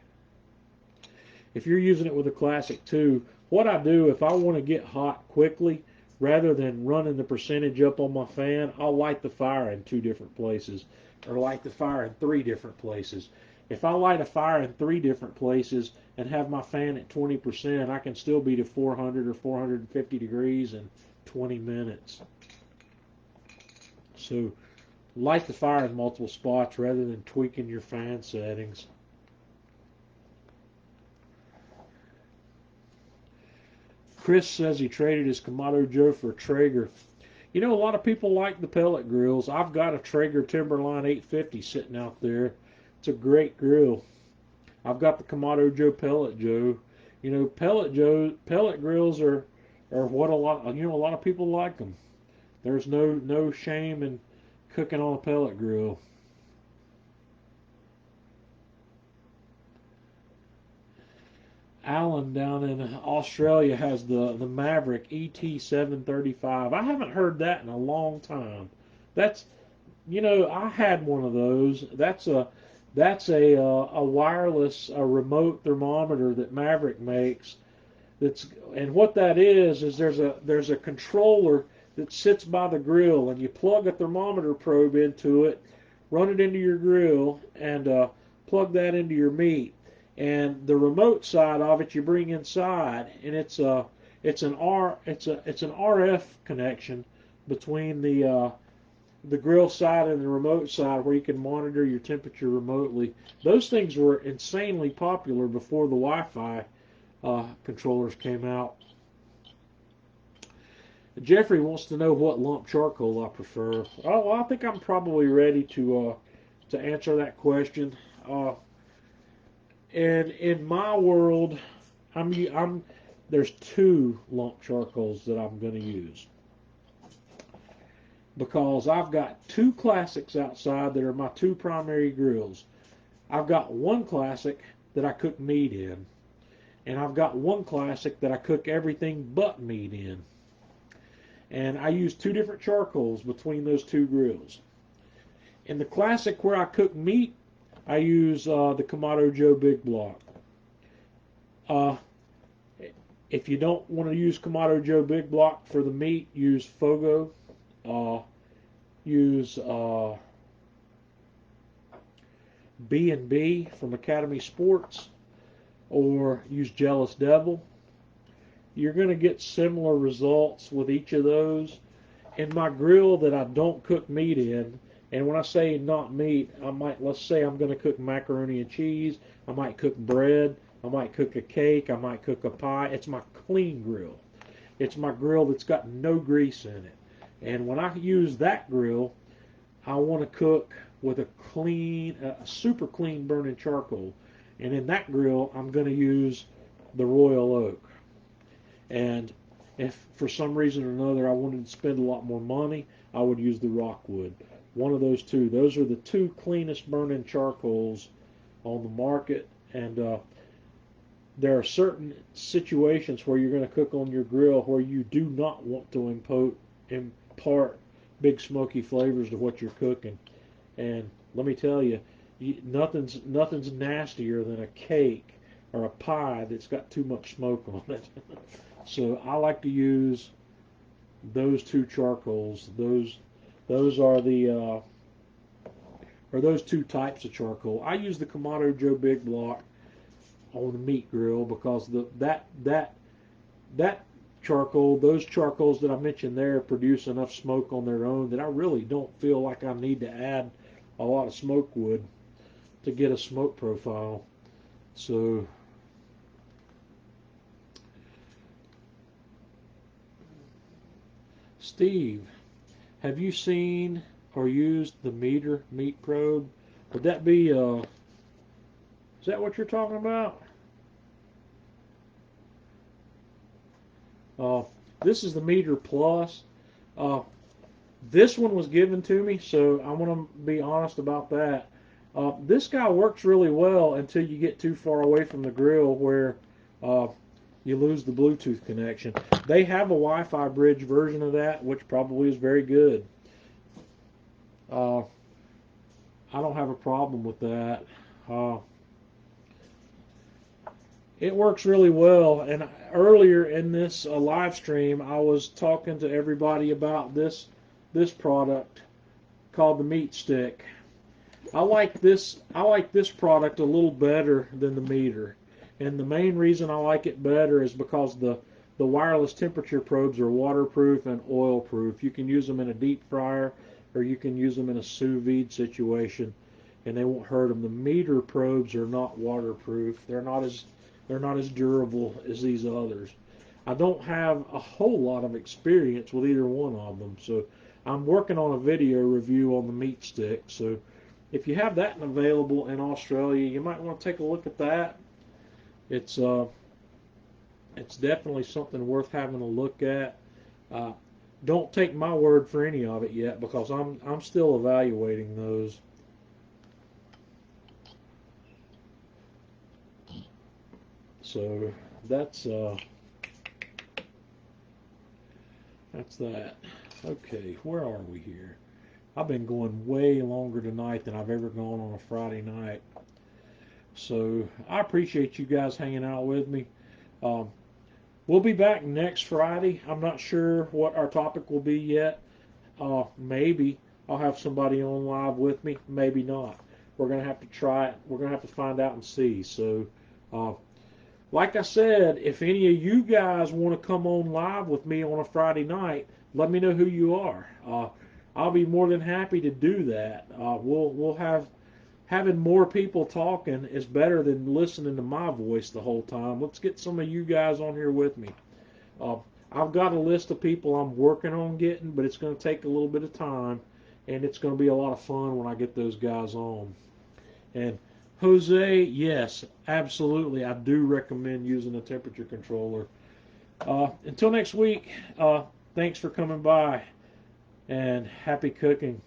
If you're using it with a Classic 2, what I do if I want to get hot quickly, rather than running the percentage up on my fan, I'll light the fire in 2 different places, or light the fire in 3 different places. If I light a fire in 3 different places and have my fan at 20%, I can still be to 400 or 450 degrees in 20 minutes. So light the fire in multiple spots rather than tweaking your fan settings. Chris says he traded his Kamado Joe for a Traeger. You know, a lot of people like the pellet grills. I've got a Traeger Timberline 850 sitting out there, It's a great grill. I've got the Kamado Joe Pellet Joe. You know, pellet grills are what a lot of people like them. There's no shame in cooking on a pellet grill. Alan down in Australia has the Maverick ET735. I haven't heard that in a long time. That's I had one of those. That's a wireless a remote thermometer that Maverick makes. And what that is there's a controller that sits by the grill, and you plug a thermometer probe into it, run it into your grill, and plug that into your meat. And the remote side of it you bring inside, and it's an RF connection between the grill side and the remote side, where you can monitor your temperature remotely. Those things were insanely popular before the Wi-Fi controllers came out. Jeffrey wants to know what lump charcoal I prefer. Oh, I think I'm probably ready to answer that question. And in my world, there's two lump charcoals that I'm going to use, because I've got two classics outside that are my two primary grills. I've got one classic that I cook meat in, and I've got one classic that I cook everything but meat in. And I use two different charcoals between those two grills. In the classic where I cook meat, I use the Kamado Joe Big Block. If you don't want to use Kamado Joe Big Block for the meat, use Fogo. Use B&B from Academy Sports, or use Jealous Devil. You're going to get similar results with each of those. In my grill that I don't cook meat in, and when I say not meat, let's say I'm going to cook macaroni and cheese, I might cook bread, I might cook a cake, I might cook a pie. It's my clean grill. It's my grill that's got no grease in it. And when I use that grill, I want to cook with a super clean burning charcoal. And in that grill, I'm going to use the Royal Oak. And if for some reason or another I wanted to spend a lot more money, I would use the Rockwood. One of those two. Those are the two cleanest burning charcoals on the market. And there are certain situations where you're going to cook on your grill where you do not want to impart big smoky flavors to what you're cooking. And let me tell you, nothing's nastier than a cake or a pie that's got too much smoke on it. So I like to use those two charcoals. Those are those two types of charcoal. I use the Kamado Joe Big Block on the meat grill because that charcoal, those charcoals that I mentioned there, produce enough smoke on their own that I really don't feel like I need to add a lot of smoke wood to get a smoke profile. So Steve, have you seen or used the Meter meat probe? Would that be is that what you're talking about? This is the Meter Plus. This one was given to me, so I want to be honest about that. This guy works really well until you get too far away from the grill where you lose the Bluetooth connection. They have a Wi-Fi bridge version of that, which probably is very good. I don't have a problem with that. It works really well. And earlier in this live stream, I was talking to everybody about this product called the MeatStick. I like this product a little better than the Meter. And the main reason I like it better is because the wireless temperature probes are waterproof and oil proof. You can use them in a deep fryer, or you can use them in a sous vide situation, and they won't hurt them. The Meter probes are not waterproof. They're not as durable as these others. I don't have a whole lot of experience with either one of them, so I'm working on a video review on the MeatStick. So if you have that available in Australia, you might want to take a look at that. It's definitely something worth having a look at. Uh, don't take my word for any of it yet, because I'm still evaluating those. So that's that. Okay, where are we here? I've been going way longer tonight than I've ever gone on a Friday night. So I appreciate you guys hanging out with me. Um, we'll be back next Friday. I'm not sure what our topic will be yet. Maybe I'll have somebody on live with me. Maybe not. We're going to have to try it. We're going to have to find out and see. So, like I said, if any of you guys want to come on live with me on a Friday night, let me know who you are. I'll be more than happy to do that. We'll have having more people talking is better than listening to my voice the whole time. Let's get some of you guys on here with me. Uh, I've got a list of people I'm working on getting, but it's going to take a little bit of time, and it's going to be a lot of fun when I get those guys on. And Jose, yes, absolutely, I do recommend using a temperature controller. Until next week, thanks for coming by, and happy cooking.